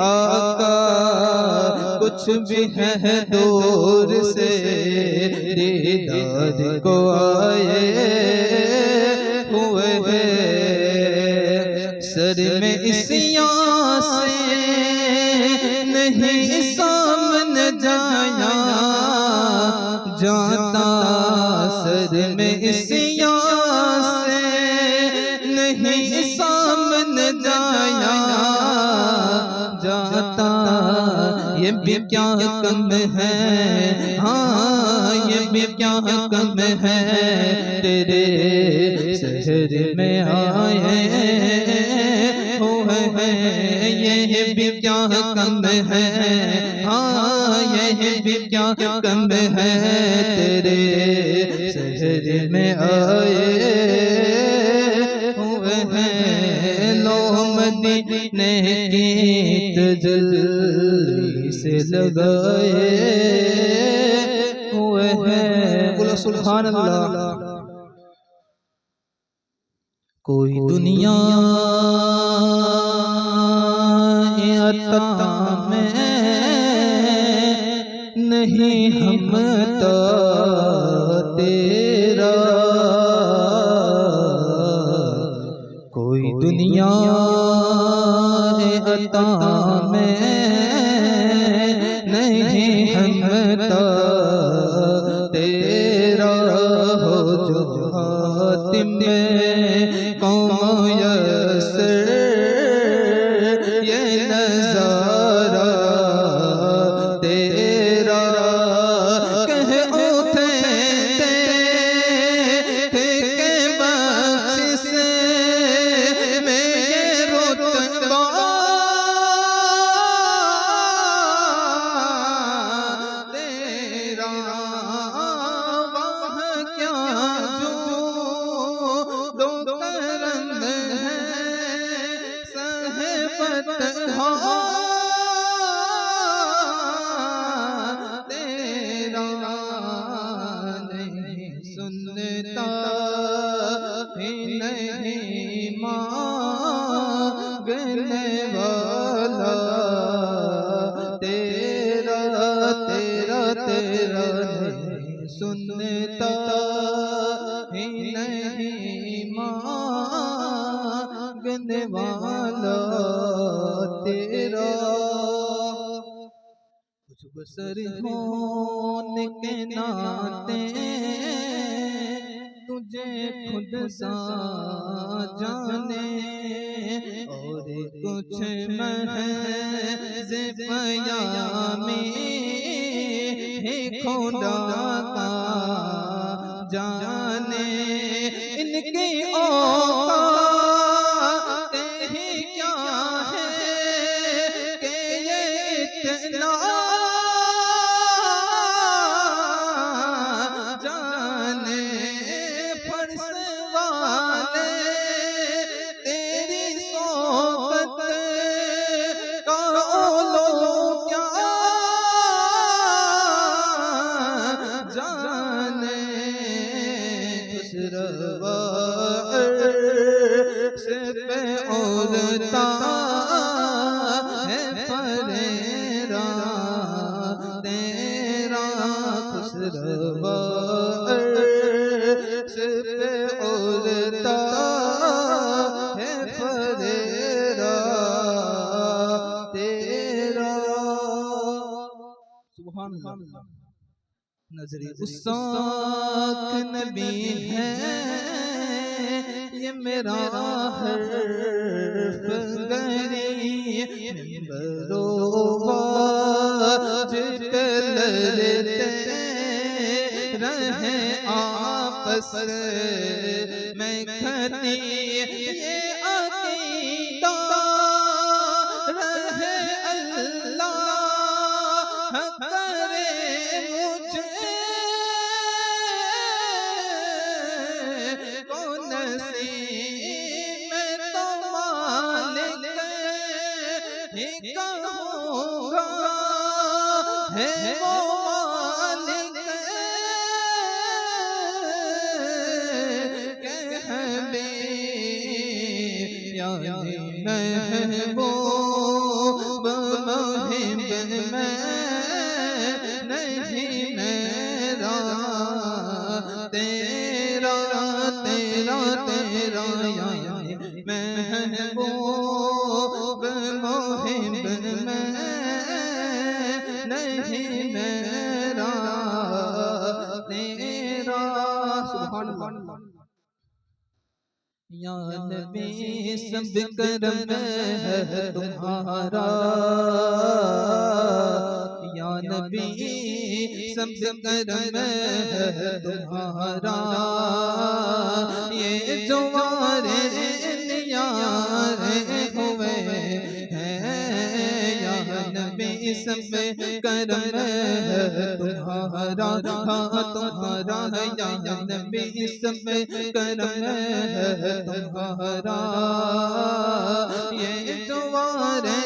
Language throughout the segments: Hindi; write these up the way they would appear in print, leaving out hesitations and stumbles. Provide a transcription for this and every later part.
आका कुछ भी है दूर से दीदार को आए हुए हैं। सर में इसियां से नहीं सामने जाया जाता, सर में इसियां से नहीं सामने जाया जाता। ये भी क्या कम है, हाँ ये भी क्या कम है, तेरे शहर में आए हुए हैं। ये भी क्या कम है, हाँ ये भी क्या कम है, तेरे शहर में आए हुए हैं। लो मदीने की तजल्ली से लगाए हुए हैं। बोलो सुभान अल्लाह। कोई दुनिया अता में नहीं हम तेरा, कोई दुनिया अता में नहीं हम तेरा। हो जो हातिम कौम यस्र ये नज़ारा तेरा। कह उठे के बख्शिश में ये रुतबा तेरा। वह क्या जो दो करंद है सहबत हो तेरा। नहीं सुनता ही नहीं मांगने वाला तेरा, तेरा तेरा नहीं सुनता ही नहीं मांगने वाला तेरा। कुछ बसर होने के नाते तुझे खुद सा जाने, और कुछ महज़ पयामी है खुदा का जाने। इनकी औकात ही क्या है कि ये इतना जाने। फर्श वाले तेरी सोबत का लो क्या जाने। खुसरवा से पे उड़ता है फरेरा तेरा। खुसरवा से पे उड़ता है फरेरा तेरा। सुभान अल्लाह। नजरे उस्ताक नबी है ये मेरा हर्फ गरी। मिंबरों लड़ते रहे आपस में खती, ये अकीदा रहे अल्लाह करे मुझे को नसीब में तो मालिक ही कहूँगा है वो मालिक के हबीब यानी महबूब मुहिब में नहीं मेरा तेरा। सुभान अल्लाह। या नबी सब करम है तुम्हारा, या नबी सब करम है तुम्हारा। ये जो वारे नियारे हुए हैं, या नबी सब करम है तुम्हारा। हाँ तुम्हारा है या नबी सब करम है तुम्हारा। ये जो वारे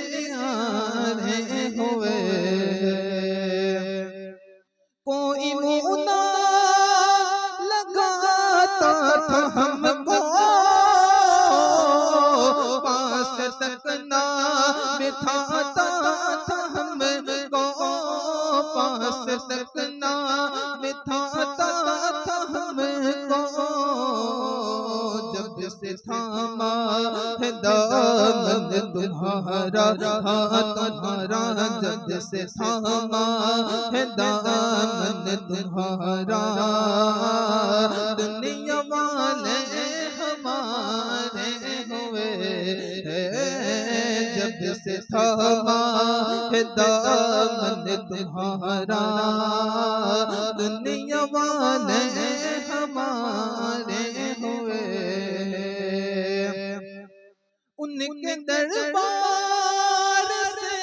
नियारे हुए, कोई मुना लगाता था हमको, पास तक ना बिठाता था हमको, पास तक ना बिठाता था हमको। जब से थामा है दामन तुम्हारा, हाँ तुम्हारा, जब से थामा है दामन तुम्हारा। दुनिया वाले हमारे हुए हैं, जब से थामा है दामन तुम्हारा। दुनिया वाले हमारे हुए, उनके दरबार से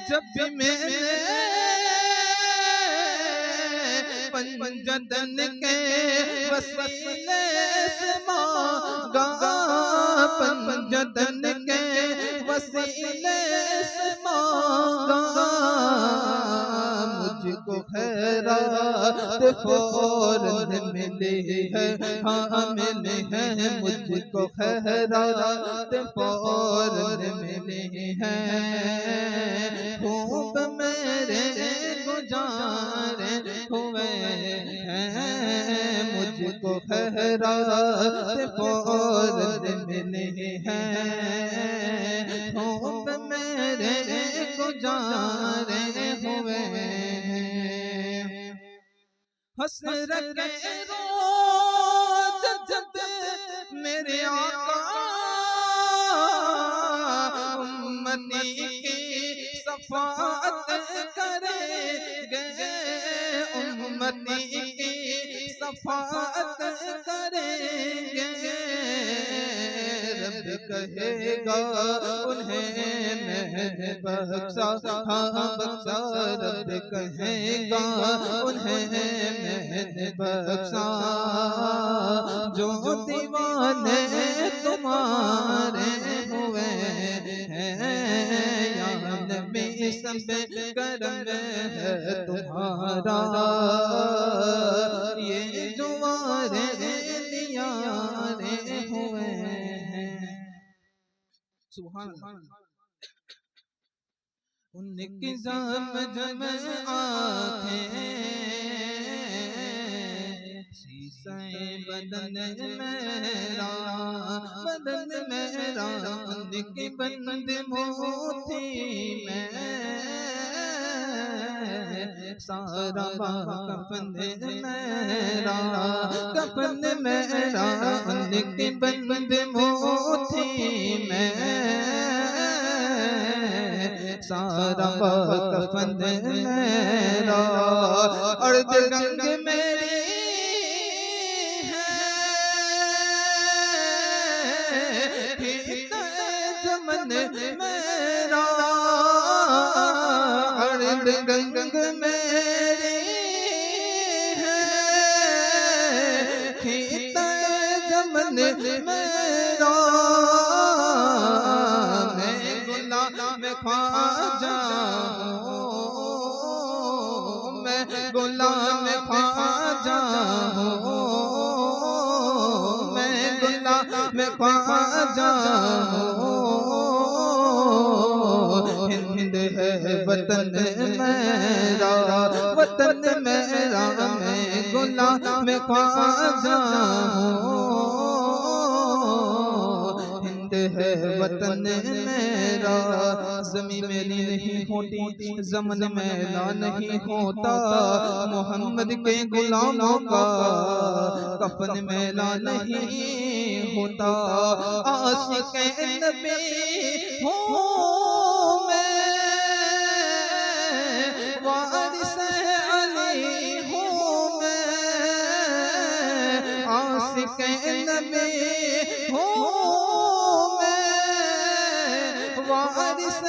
जब भी मैंने पंजतन के वसीले से मांगा, पंजतन के वसीले से मांगा। मुझको खैरात फौरन मिली है, हाँ मिली है। मुझको खैरात फौरन मिली है। खूब मेरे गुजारे हुए हैं, मुझको खैरात फौरन मिली है। खूब मेरे गुजारे हुए हैं। हसरत के रोज जब मेरे आका उम्मती की सफाअत करेंगे, उम्मती की सफाअत करेंगे। रब कहेगा उन्हें मैंने बख्शा, हाँ बख्शा। रब कहेगा उन्हें मैंने बख्शा। जो दीवाने तुम्हारे हुए हैं, या नबी सब करम है तुम्हारा। ये जो वारे नियारे हुए हैं। सुभान अल्लाह। उनकी जम जम आँखें शीशे बदन मेरा, बदन मेरा। उनकी बंद मोती में सारा कफन मेरा, कफन मेरा। उनकी बंद मोती में सारा कफन मेरा। अर्ध गंग मेरी है, जमन मेरा। अर्ध गंग मेरी है, जमन मेरा। मैं ख्वाजा हूँ, मैं गुलाम ख्वाजा हूँ, मैं गुलाम ख्वाजा हूँ। हिंद है वतन मेरा, वतन मेरा। मैं गुलाम ख्वाजा हूँ, हिंद है वतन मेरा। ज़मीं मेरी नहीं होती, ज़मन मेरा नहीं होता, मोहम्मद के गुलामों का कफन मेला नहीं होता। आशिक़ नबी हूँ मैं, वारिस अली हूँ मैं, आशिक़ नबी हूँ मैं, वारिस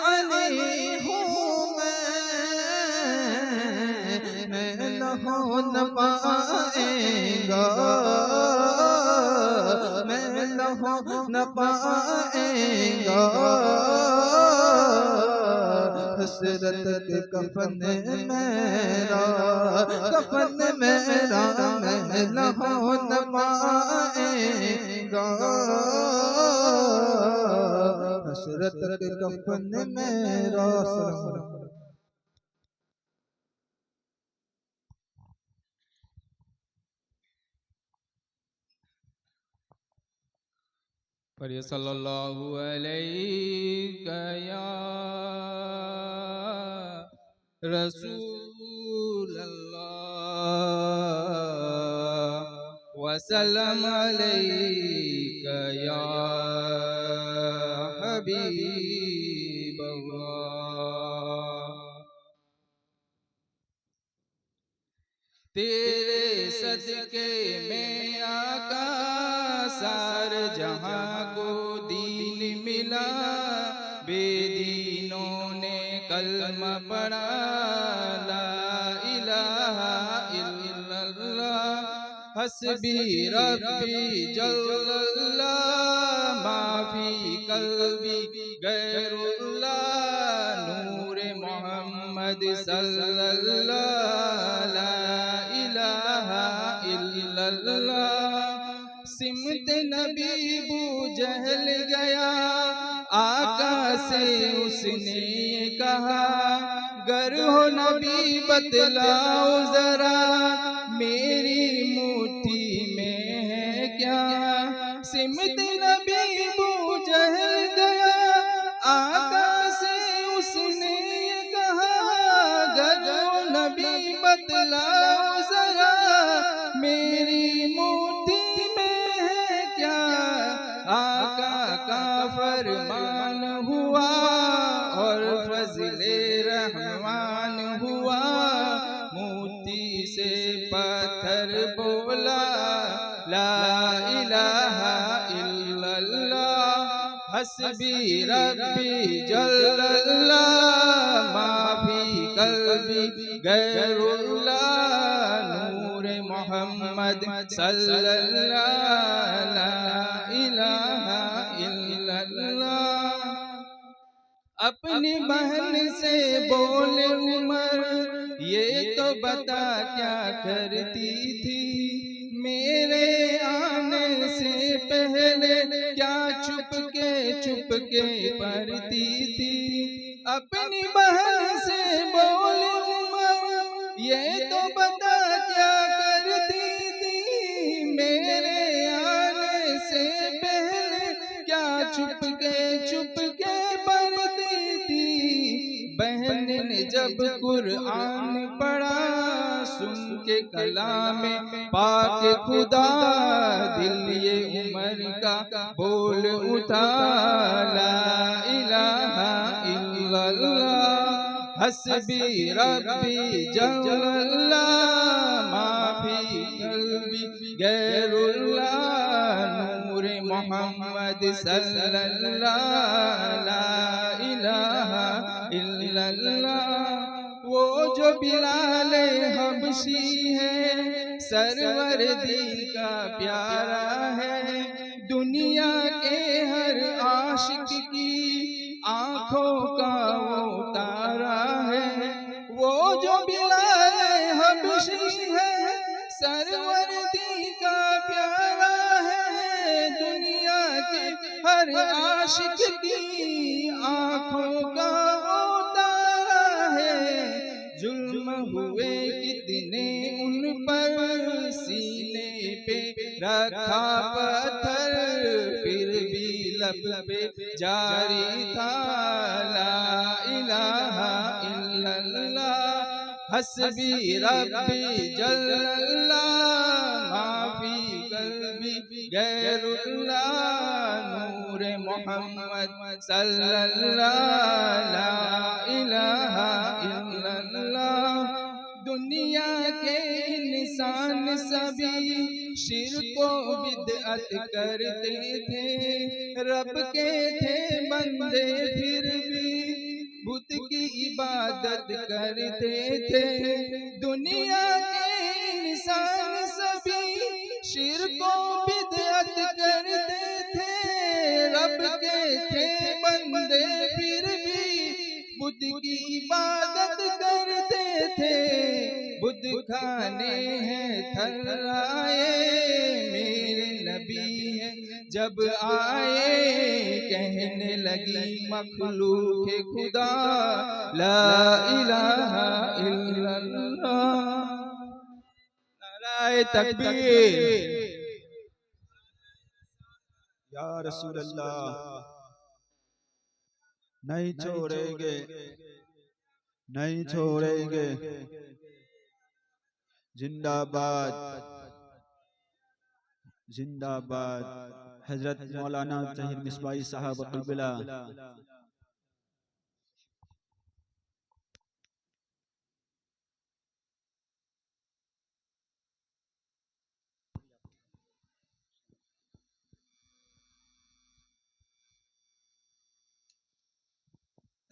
अली हूँ मैं न हो न पाएगा, मैं न हो न पाएगा। हसरत के कफन मेरा, कफन मेरा मैं न हो न पाएगा। हसरत के कफन मेरा। पढ़िए सल्लल्लाहु अलैहि या रसूल अल्लाह वसल्लम अलैका या हबीब अल्लाह। तेरे सदके में आका सार जहां को दीन मिला, बेदीनों ने कलमा पढ़ा ला इलाहा इल्लल्लाह। हस्बी रब्बी जल्लल्लाह माफी कल्बी गैरुल्लाह, नूर मोहम्मद सल्लल्लाह ला इलाहा इल्लल्लाह। सिमत नबी बू जहल गया, आका से उसने कहा, गर हो नबी बतलाओ जरा, मेरी मुट्ठी में है क्या। सिमत नबी बू जहल गया, आका से उसने कहा, गर हो नबी बतलाओ जरा, मेरी मुट्ठी आका का फरमान हुआ और फज़ले रहमान हुआ। मोती से पत्थर बोला ला इलाहा इल्लल्लाह। हस्बी रब्बी जल्लल्लाह माफी कल्बी गैरुल्लाह, नूर मोहम्मद सल्लल्लाह ला इलाहा इल्लल्लाह। अपनी बहन से बोले उमर, ये तो बता क्या करती थी, मेरे आने से पहले क्या चुपके चुपके पढ़ती थी। अपनी बहन से बोले उमर, ये तो बता क्या करती थी, मेरे आने से पहले क्या चुपके चुपके पढ़ती थी। बहन ने जब कुरान पढ़ा, सुन के कलाम पाक खुदा, दिल ये उमर का बोल उठा ला इलाहा इल्लल्लाह। हस्बी रब्बी जल्लल्लाह माफी कल्बी गैरुल्लाह, नूर मोहम्मद सल्लल्लाह ला इलाहा इल्लल्लाह। वो जो बिलाल हबशी है, सरवर दिल का प्यारा है, दुनिया के हर आशिक की आँखों का वो तारा है। वो जो बिलाल हबशी है, सरवर दिल का प्यारा है, दुनिया के हर आशिक की आँखों का वो तारा है। जुल्म हुए कितने उन पर, सीने पे रखा पत्थर, फिर भी लब पे जारी था, ला इलाहा इल्लल्लाह हस्बी रब्बी जल्लल्लाह, माफी कल्बी गैरुल्लाह, नूर मोहम्मद सल्लल्लाह, ला इलाहा इल्लल्लाह। दुनिया के इंसान सभी शिर्क व बिदअत करते थे, रब के थे बंदे फिर भी बुत की इबादत करते थे। दुनिया के इंसान सभी शिर्क व बिदअत करते थे, रब के थे बंदे फिर भी बुत की इबादत करते थे। बुत खाने हैं थर्राए, मेरे नबी हैं जब आए, कहने लगी मखलूक खुदा, ला इलाहा इल्लल्लाह। नाराए तकबीर। या रसूल अल्लाह, नहीं छोड़ेंगे, नहीं छोड़ेंगे। जिंदाबाद जिंदाबाद हजरत मौलाना तहीर मिसबाही साहब क़िबला।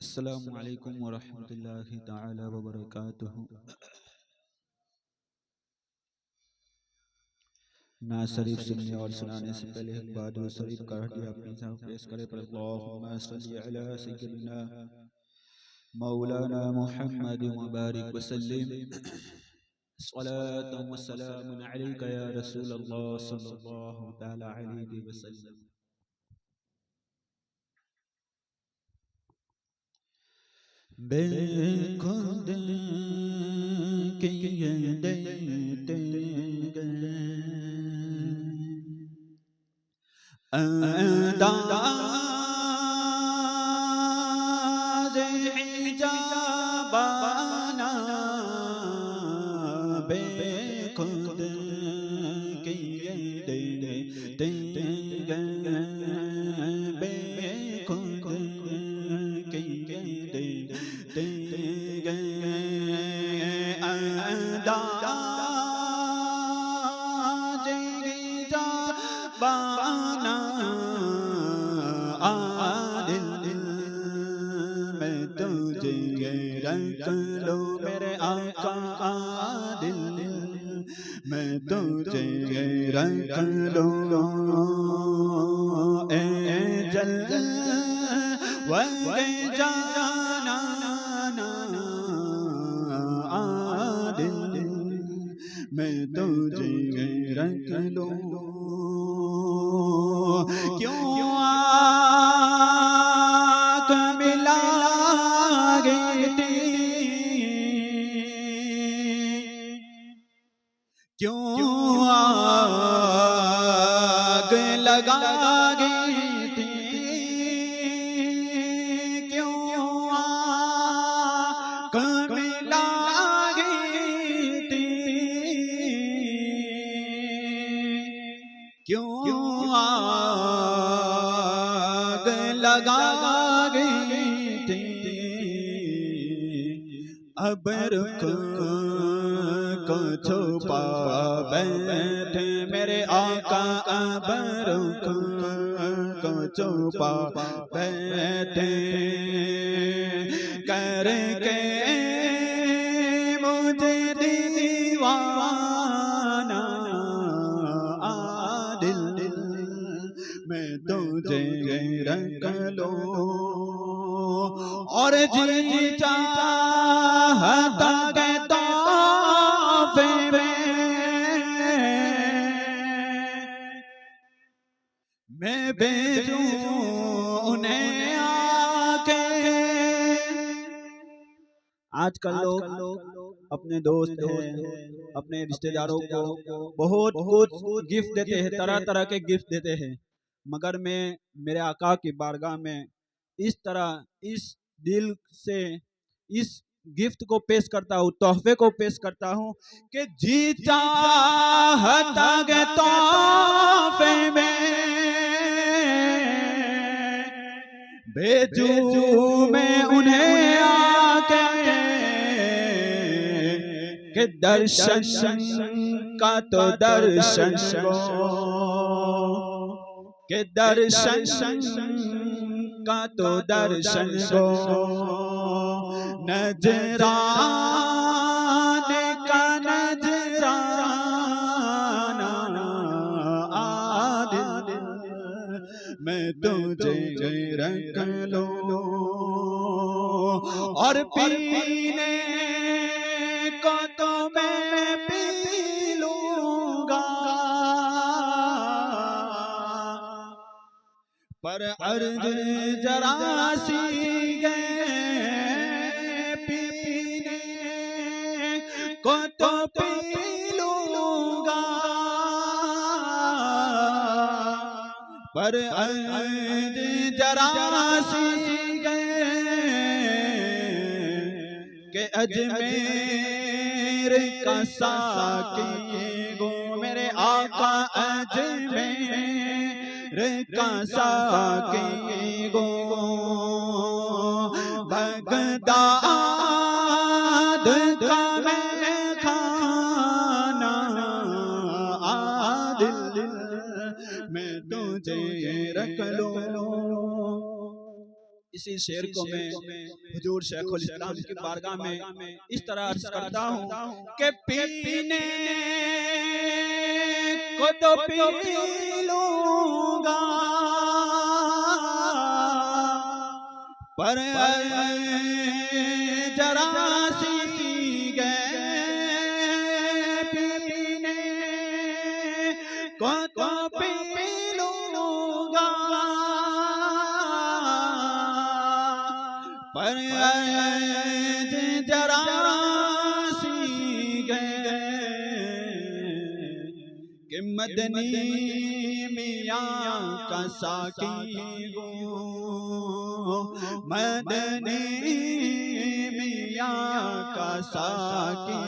अस्सलामु अलैकुम व रहमतुल्लाहि तआला व बरकातुहू। ना शरीफ सुनने और सुनाने से पहले एक बात शरीफ का हदिया अपनी तरफ पेश करे पर अल्लाहुम्मा सल्ली अला सय्यिदिना मौलाना मुहम्मद व बारिक वसल्लिम, सलातन व सलामुन अलैका या रसूल अल्लाह सल्लल्लाहु तआला अलैहि वसल्लम। बेखुद किए देते अंदाज़ इजाबाना, बेखुद किए देते बेखुद किए देते अंदाज़ इजाबाना, आदिल मैं तुझे रख लो मेरे आका, आदिल मैं तुझे रख लो, ए जल वगे जाना आदिल मैं तुझे रख लो। क्यों आग मिला गई थी, क्यों आग लगा गई थी, क्यों आग मिला गई थी, क्यों आग लगा गई थी। अब रुक को छुपा बैठे मेरे आका, अब रुक को छुपा बैठे करके मुझे दीवाना, आदिल मैं तुझे रख लो, और जी चाहता गए तोहफे मैं भेजूं उन्हें आके। आजकल लोग अपने दोस्त हैं, अपने रिश्तेदारों को बहुत कुछ गिफ्ट देते हैं, तरह तरह के गिफ्ट देते हैं, मगर मैं मेरे आका की बारगाह में इस तरह इस दिल से इस गिफ्ट को पेश करता हूँ, तोहफे को पेश करता हूँ कि जी चाहता है तोहफे में भेजूं मैं उन्हें आके के दर्शन का तो दर्शन को, के दर्शन का तो दर्शन को, नजराने का नजराना आदिल मैं तुझे रख लो और पीने को तो मैं पी लूंगा, पर अर्ज जरा सी गए पीने को तो पी लूंगा, पर अर्ज जरा सी गए के अजमेर का साकी गो मेरे आका अजमेर का साकी गो, बगदाद का मैं खाना आदिल मैं तुझे रख लो। इसी शेर को मैं हुजूर शेखुल इस्लाम की बारगाह में इस तरह अर्ज करता हूँ कि पीने को तो पी लूंगा, पर जरा सी गए पीने को तो पी लूंगा, पर जरा सी गए कि मदनी मियाँ का साकी गो, मदनी मियाँ का साकी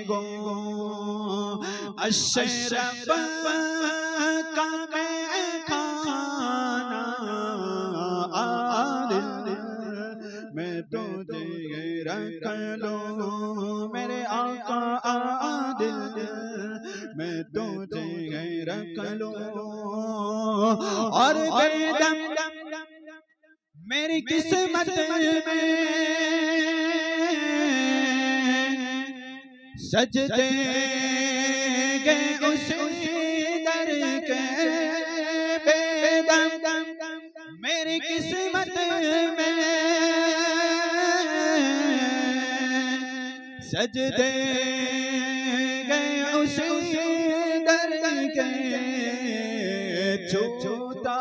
गो, अशरफ का मैं खाना आदिल मैं तुझे रख लो मेरे आका आदिल मैं तुझे रख लो और बेदम मेरी किस्मत में सजदे गए उस दर के, बेदम मेरी किस्मत में सजदे गए उस दर के, छूता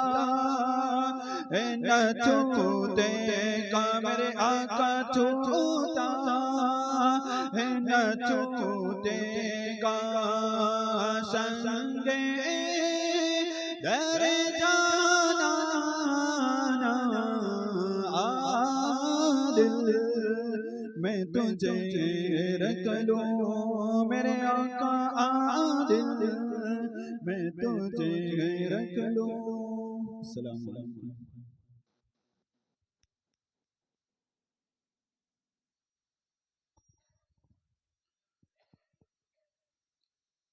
न छूते का मेरे आका छूता न छूते का संगे दर जाना आदिल मैं तुझे रख लूं मेरे आका आदिल मैं तुझे रख लूं। अस्सलाम वालेकुम।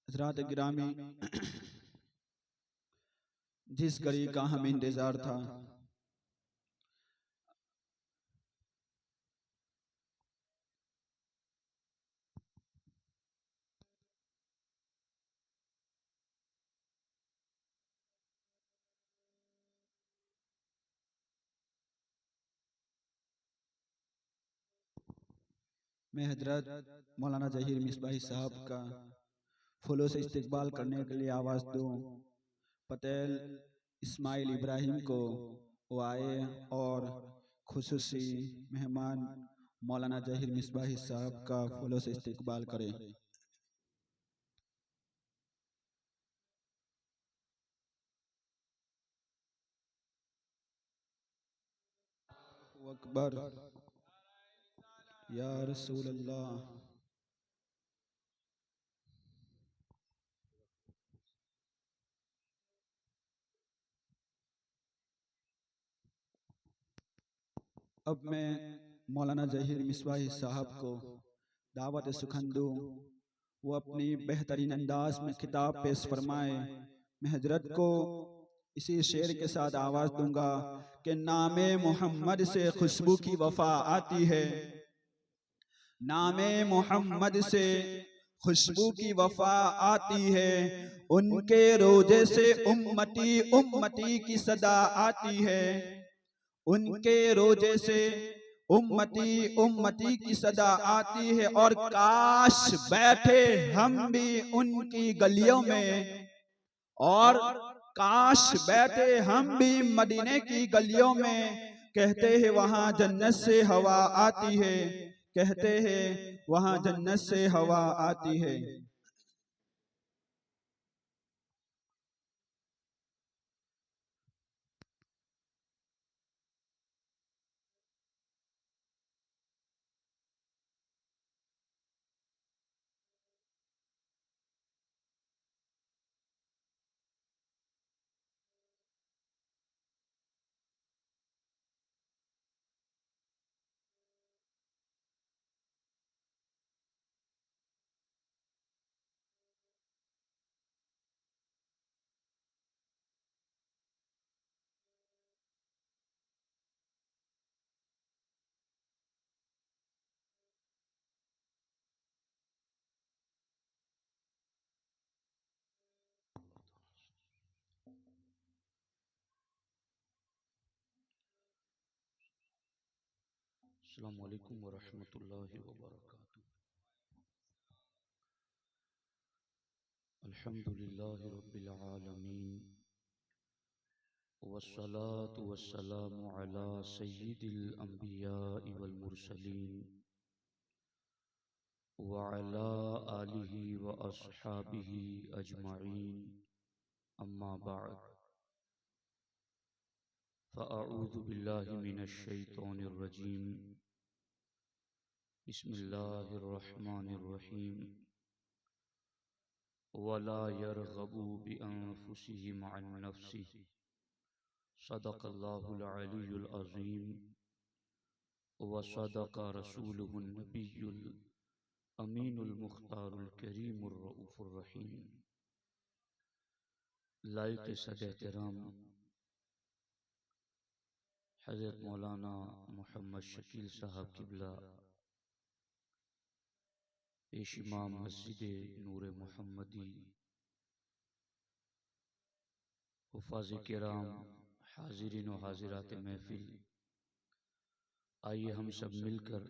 हज़रात गिरामी, जिस घड़ी का हमें इंतजार था मैं हजरत मौलाना जहीर मिसबाही साहब का फूलों से इस्तकबाल करने के लिए आवाज़ दूँ। पटेल इस्माइल इब्राहिम को वो आए और खुसूसी मेहमान मौलाना जहीर मिसबाही साहब का फूलों से इस्तकबाल करें। अकबर या रसूल अल्लाह। अब मैं मौलाना जहीर मिसबाही साहब को दावत सुखन दूँ, वो अपनी बेहतरीन अंदाज में खिताब पेश फरमाए। मैं हजरत को इसी शेर के साथ आवाज दूंगा कि नामे मोहम्मद से खुशबू की वफा आती है, नामे मोहम्मद से खुशबू की वफा आती है, उनके रोजे से उम्मती उम्मती की सदा आती है, उनके रोजे से उम्मती उम्मती की सदा आती है। और काश बैठे हम भी उनकी गलियों में, और काश बैठे हम भी मदीने की गलियों में, कहते हैं वहां जन्नत से हवा आती है, कहते हैं वहां जन्नत से हवा आती है। अस्सलामु अलैकुम वरहमतुल्लाहि वबरकातुहू। अल्हम्दुलिल्लाहि रब्बिल आलमीन वस्सलातु वस्सलामु अला सय्यिदिल अंबियाइ वल मुरसलीन व अला आलिहि व अस्हाबिहि अजमाइन, अम्मा बअद, फ़अऊज़ु बिल्लाहि मिनश शैतानिर रजीम, बिस्मिल्लाहिर रहमानिर रहीम। वला यरग़बू बिअन्फुसिहिम अन नफ्सिहि, सदक़ल्लाहुल अलीयुल अज़ीम व सदक़ रसूलुहुन नबियुल अमीनुल मुख्तारुल करीमुर रऊफ़ुर रहीम। लायक़ सद-ए-एहतराम हज़रत मौलाना मोहम्मद शकील साहब क़िबला, पेश इमाम मस्जिद नूर मोहम्मदी, हुफ़ाज़ किराम, हाज़िरीन व हाज़िरात महफ़िल, आइए हम सब मिलकर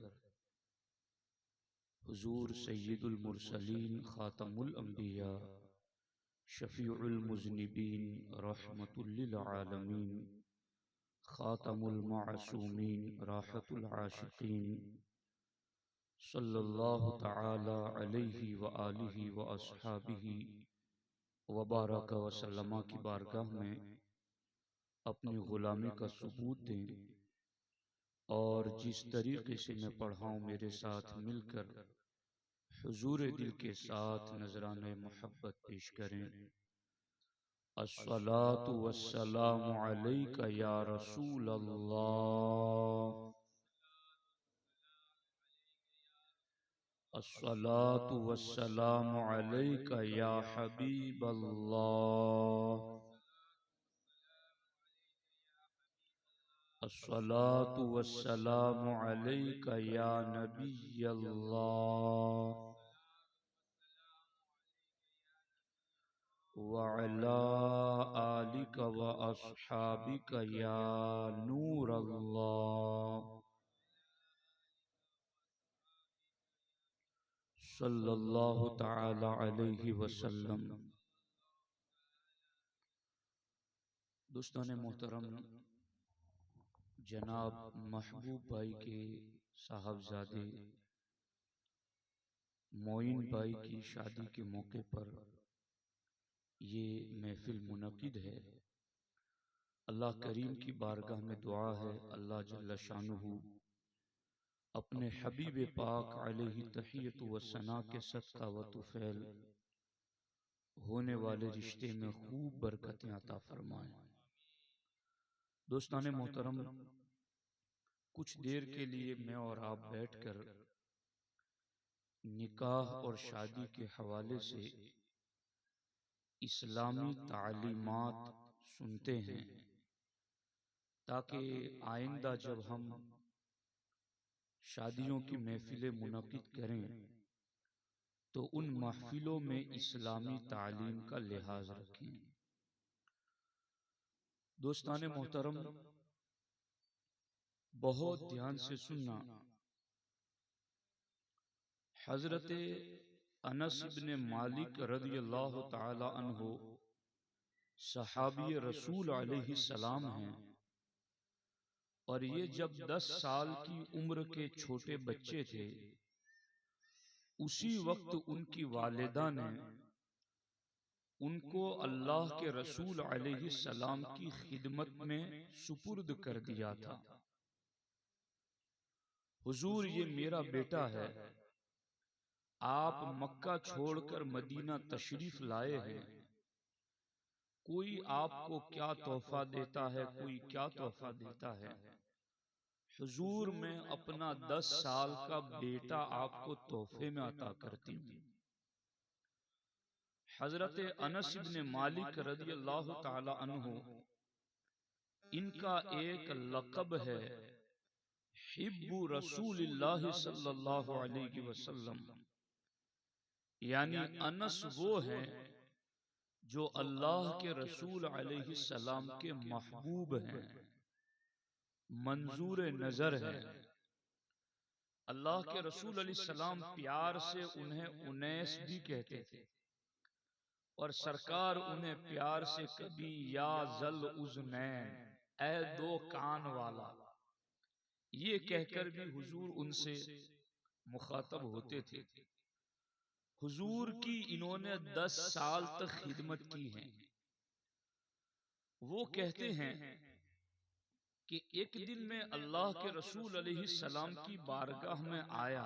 हुज़ूर सय्यिदुल मुरसलीन ख़ातमुल अंबिया शफ़ीउल मुज़निबीन रहमतुल लिल आलमीन ख़ातमुल मासूमीन राहतुल आशिक़ीन सल्लल्लाहु तआला अलैहि व आलिहि व अस्हाबिहि व बारक व सल्लमा की बारगाह में अपनी ग़ुलामी का सबूत दें, और जिस तरीक़े से मैं पढ़ा हूँ मेरे साथ मिलकर हुज़ूर दिल के साथ नज़राने मोहब्बत पेश करें। अस्सलातु वस्सलामु अलैका या रसूल अल्लाह, अस्सलातु वस्सलामु अलैका या हबीब अल्लाह, अस्सलातु वस्सलामु अलैका या नबी अल्लाह, व अला आलिका व अस्हाबिका या नूर अल्लाह, सल्लल्लाहु तआला अलैहि वसल्लम। दोस्तान मोहतरम, जनाब महबूब भाई के साहबजादे मोइन भाई की शादी के मौके पर ये महफिल मुनक़िद है। अल्लाह करीम की बारगाह में दुआ है, अल्लाह जल्ल शानुहु अपने हबीब पाक अलैहि तहियत व सना के सदका व तुफैल होने वाले रिश्ते में खूब बरकतें अता फरमाए। दोस्ताने मोहतरम, कुछ देर के लिए मैं और आप बैठकर निकाह और शादी के हवाले से इस्लामी तालीमात सुनते हैं, ताकि आइंदा जब हम शादियों की महफिलें मुनक़िद करें तो उन महफिलों में इस्लामी तालीम का लिहाज रखें। दोस्ताने मोहतरम, बहुत ध्यान से सुनना। हजरत अनस इब्न मालिक रज़ियल्लाहु ताला अन्हु सहाबी रसूल अलैहि सलाम हैं, और ये जब 10 साल की उम्र के छोटे बच्चे थे, उसी वक्त उनकी वालिदा ने उनको अल्लाह के रसूल अलैहि सलाम की खिदमत में सुपुर्द कर दिया था। हुजूर, ये मेरा बेटा है, आप मक्का छोड़कर मदीना तशरीफ लाए हैं, कोई आपको क्या तोहफा देता है, कोई क्या तोहफा देता है। हुजूर, मैं अपना 10 साल का बेटा आपको तोहफे में अता करती हूँ। हजरत अनस इब्न मालिक रज़ियल्लाहु ताला अन्हु, इनका एक लक़ब है हिब्बु रसूलिल्लाह सल्लल्लाहु अलैहि वसल्लम, यानी अनस वो हैं जो अल्लाह के रसूल अलैहि सलाम के महबूब हैं, मंजूर नजर है। अल्लाह के रसूल अलैहि सलाम प्यार से उन्हें उनैस भी कहते थे, और सरकार उन्हें प्यार से कभी या जल उज़नैन, ऐ दो कान वाला, ये कहकर भी हुजूर उनसे मुखातब होते थे। हुजूर की इन्होंने 10 साल तक खिदमत की है। वो कहते हैं कि एक दिन में अल्लाह के रसूल अलैहि सलाम की बारगाह में आया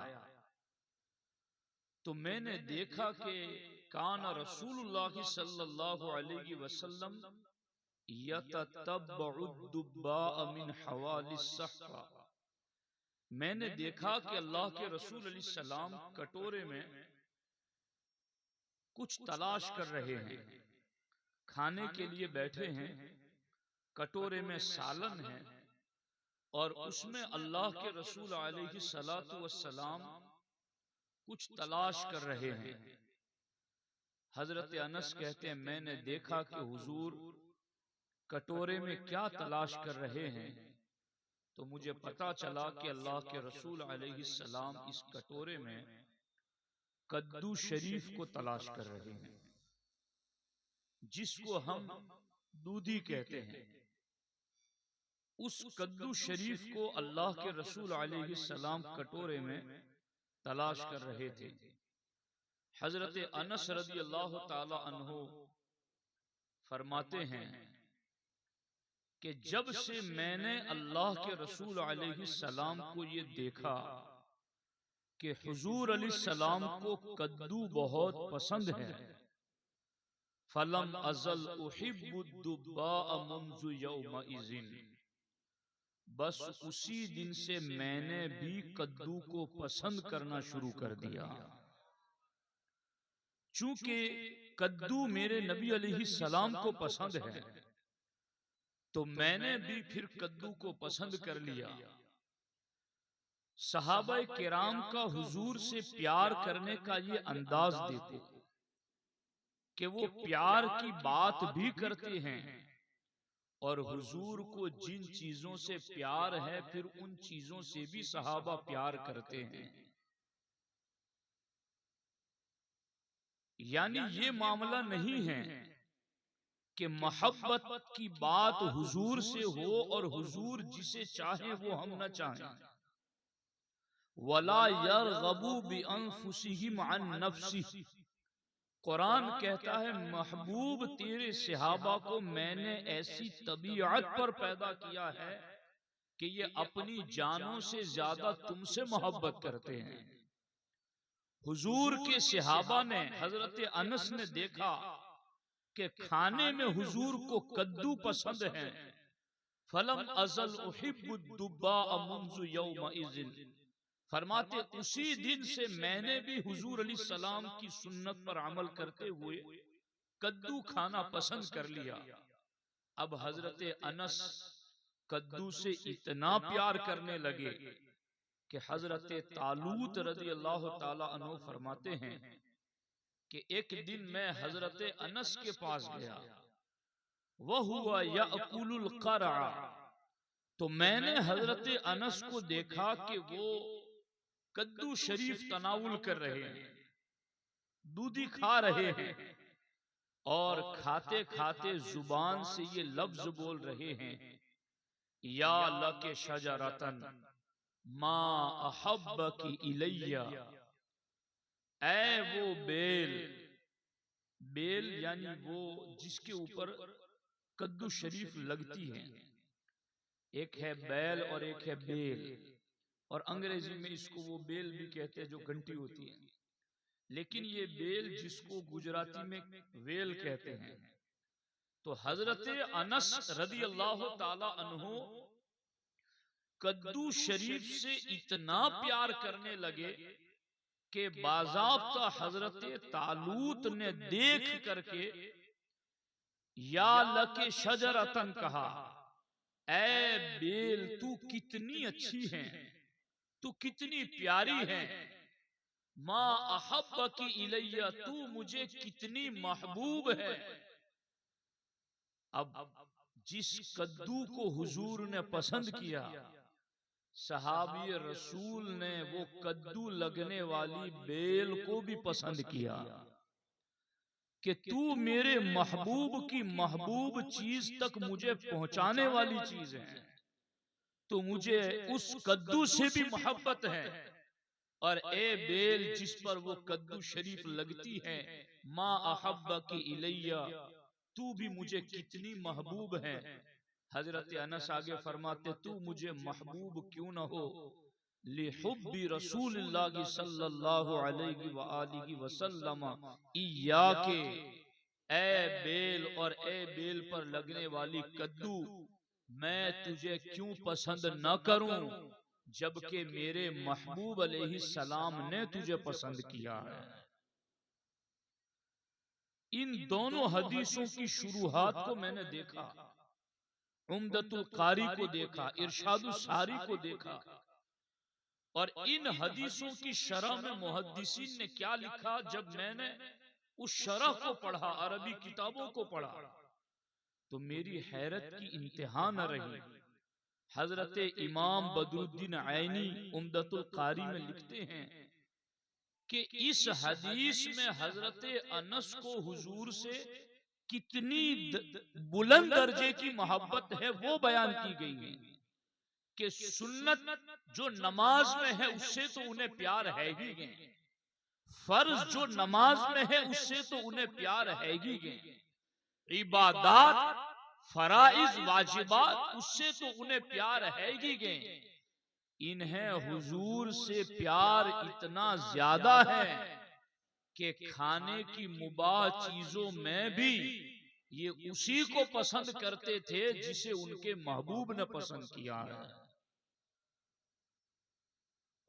तो मैंने देखा कि काना रसूलुल्लाह सल्लल्लाहु अलैहि वसल्लम यततब्बउ दुब्बा मिन हवालिस सहफा। मैंने देखा कि अल्लाह के रसूल अलैहि सलाम कटोरे में कुछ तलाश कर रहे हैं, खाने के लिए बैठे हैं, कटोरे में सालन है और उसमें अल्लाह के रसूल अलैहि सलातु वस्सलाम कुछ तलाश कर रहे हैं। हजरत अनस कहते हैं, मैंने देखा कि हुजूर कटोरे में क्या तलाश कर रहे हैं, तो मुझे पता चला कि अल्लाह के रसूल अलैहि सलाम इस कटोरे में कद्दू शरीफ को तलाश कर रहे हैं, जिसको हम दूधी कहते हैं। उस कद्दू शरीफ को अल्लाह के रसूल अलैहि सलाम कटोरे में तलाश कर रहे थे। हजरत अनस रज़ियल्लाहु ताला अन्हु फरमाते हैं कि जब से मैंने अल्लाह के रसूल अलैहि सलाम को ये देखा कि हुजूर अलैहि सलाम को कद्दू बहुत पसंद है, फलम अजल उहिब्बु दुब्बा मुंज़ु यौमइज़िन, बस उसी दिन से मैंने भी कद्दू को पसंद करना शुरू कर दिया। चूंकि कद्दू मेरे नबी अलैहि सलाम को पसंद है, तो मैंने भी फिर कद्दू को पसंद कर लिया। सहाबा किराम का हुजूर से प्यार करने का ये अंदाज देखो कि वो प्यार की बात भी करते हैं, और हुजूर को जिन चीजों से प्यार है फिर उन चीजों से भी सहाबा प्यार करते हैं। यानी ये मामला नहीं है कि मोहब्बत की बात हुजूर से हो और हुजूर जिसे चाहे वो हम न चाहें। वला यरगबू बिअनफुसिहिम अन नफ्सिही, कुरान कहता है महबूब तेरे सहाबा को मैंने ऐसी तबीयत पर पैदा किया है कि ये अपनी जानों से ज्यादा तुमसे मोहब्बत करते हैं। हुजूर के सहाबा ने, हजरत अनस ने देखा कि खाने में हुजूर को कद्दू पसंद है। फलम अजल उहिब्बुद्दुब्बा मुंज़ु यौमइज़िन, फरमाते उसी दिन से मैंने भी हुजूर अलैहिस्सलाम की सुन्नत पर अमल करते हुए कद्दू खाना पसंद कर लिया। अब हजरत अनस कद्दू से इतना प्यार करने लगे कि हजरत तालूत रज़ी अल्लाह ताला अन्हु फरमाते हैं कि एक दिन मैं हजरत अनस के पास गया, वह हुआ याकुलुल क़रा, तो मैंने हजरत अनस को देखा कि वो कद्दू शरीफ तनावुल कर रहे हैं, दूधी खा रहे हैं, और खाते खाते जुबान से ये लफ्ज बोल रहे हैं, या लके शजरतन मा अहब्बकी इलैया, ऐ वो बेल, बेल यानी वो जिसके ऊपर कद्दू शरीफ लगती है। एक है बैल और एक है बेल, और अंग्रेजी में इसको वो बेल भी कहते हैं जो घंटी होती है, लेकिन ये बेल जिसको गुजराती में वेल कहते हैं। तो हजरत अनस रज़ी अल्लाह ताला अन्हु कद्दू शरीफ से इतना प्यार करने लगे कि बाज़ाब्ता हजरत तालूत ने देख करके या लके शजरतन कहा, ऐ बेल तू कितनी अच्छी है, तू कितनी प्यारी है, माँ अहब्बकी इलैया, तू मुझे कितनी महबूब है। अब जिस कद्दू को हुजूर ने पसंद किया, सहाबी रसूल ने वो कद्दू लगने वाली बेल को भी पसंद किया कि तू मेरे महबूब की महबूब चीज तक मुझे पहुंचाने वाली चीज है, तो मुझे उस कद्दू से भी मोहब्बत है। और ए बेल जिस पर वो कद्दू शरीफ लगती है, माँ अहब्बकी इलैया, तू भी मुझे कितनी महबूब है। हजरत अनस आगे फरमाते, तू मुझे महबूब क्यों न हो, लिहुब्बी रसूलिल्लाह सल्लल्लाहु अलैहि व आलिहि वसल्लम इय्याके, ए बेल और ए बेल पर लगने वाली कद्दू, मैं तुझे क्यों पसंद न करूं जबकि मेरे महबूब अलैहिस्सलाम ने तुझे पसंद किया है। इन दोनों हदीसों की शुरुआत को मैंने देखा, उम्दतुल कारी को देखा, इरशादुस सारी को देखा, और इन हदीसों की शरह में मुहद्दिसीन ने क्या लिखा, जब मैंने उस शरह को पढ़ा, अरबी किताबों को पढ़ा, तो मेरी हैरत की इंतहा न रही। हजरत इमाम बदरुद्दीन आइनी उम्दतुल कारी में लिखते हैं कि इस हदीस में हजरत अनस को हुजूर से कितनी बुलंद दर्जे की मोहब्बत है वो बयान की गई है कि सुन्नत जो नमाज में है उससे तो उन्हें प्यार है ही है, फर्ज जो नमाज में है उससे तो उन्हें प्यार है ही है, इबादत फराइज वाजिबात उससे तो उन्हें प्यार है ही है, इन्हें हुजूर से प्यार इतना ज्यादा है कि खाने की मुबाह चीजों में भी ये उसी को पसंद करते थे जिसे उनके महबूब ने पसंद किया है।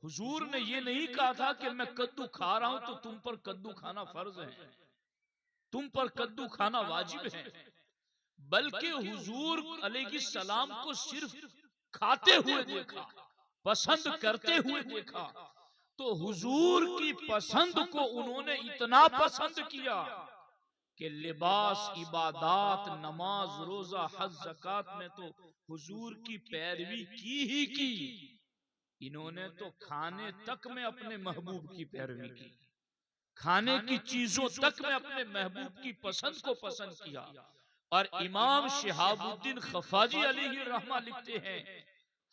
हुजूर ने ये नहीं कहा था कि मैं कद्दू खा रहा हूं तो तुम पर कद्दू खाना फर्ज है, तुम पर कद्दू खाना वाजिब है, बल्कि हुजूर अलैहिस्सलाम को सिर्फ खाते हुए देखा, पसंद करते हुए देखा, तो हुजूर की पसंद को उन्होंने इतना पसंद किया कि लिबास, इबादत, नमाज, रोजा, हज, ज़कात में तो हुजूर की पैरवी की ही की, इन्होंने तो खाने तक में अपने महबूब की पैरवी की, खाने की चीजों तक में अपने महबूब की पसंद को पसंद किया। और इमाम शिहाबुद्दीन खफाजी अलैहि रहमा लिखते हैं,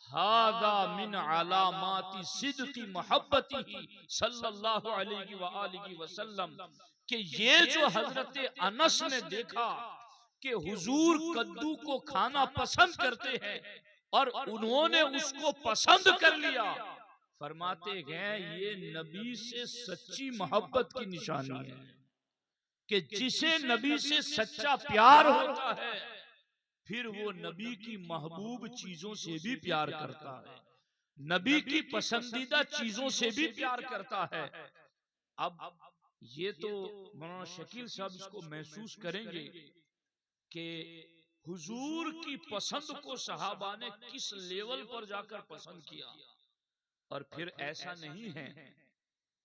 हादा मिन अलामाति सिद्की मोहब्बतिही सल्लल्लाहु अलैहि व आलिहि वसल्लम, कि ये जो हजरत अनस ने देखा कि हुजूर कद्दू को खाना पसंद करते हैं और उन्होंने उसको पसंद कर लिया, फरमाते हैं ये नबी से सच्ची मोहब्बत की निशानी है कि जिसे नबी से सच्चा प्यार होता है फिर वो नबी की महबूब चीजों से भी प्यार करता है, नबी की पसंदीदा चीजों से भी प्यार करता है। अब ये तो मौलाना शकील साहब इसको महसूस करेंगे कि हुजूर की पसंद को सहाबा ने किस लेवल पर जाकर पसंद किया। और फिर ऐसा नहीं है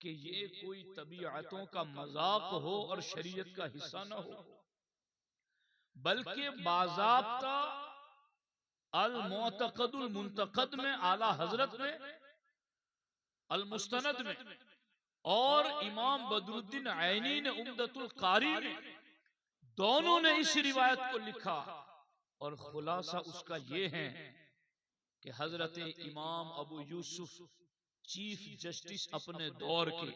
कि ये कोई तबीयतों का मजाक हो और शरीयत का हिस्सा न हो, बल्कि बाज़ाब्ता अल मुतक़दुल मुंतक़द में, आला हजरत में, अल मुस्तनद में और इमाम बदरुद्दीन ऐनी ने उम्दतुल कारी में, दोनों ने इस रिवायत को लिखा और खुलासा उसका ये है कि हजरत इमाम अबू यूसुफ चीफ जस्टिस अपने दौर के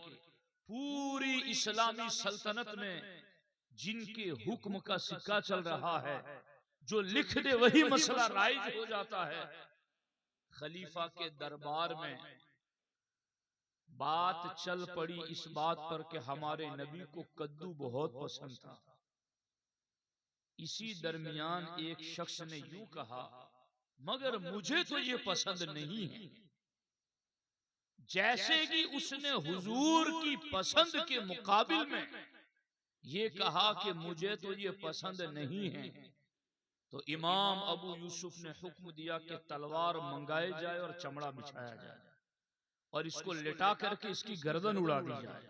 पूरी इस्लामी सल्तनत में जिनके हुक्म का सिक्का चल रहा है, जो लिख दे वही मसला राइज हो जाता है, खलीफा के दरबार में बात चल पड़ी इस बात पर कि हमारे नबी को कद्दू बहुत पसंद था। इसी दरमियान एक शख्स ने यूं कहा, मगर मुझे तो ये पसंद नहीं है। जैसे कि उसने हुजूर की पसंद के मुकाबिल में ये कहा कि मुझे तो ये पसंद नहीं है, तो इमाम अबू यूसुफ ने हुक्म दिया कि तलवार मंगाई जाए और चमड़ा बिछाया जाए और इसको लिटा करके इसकी गर्दन उड़ा दी जाए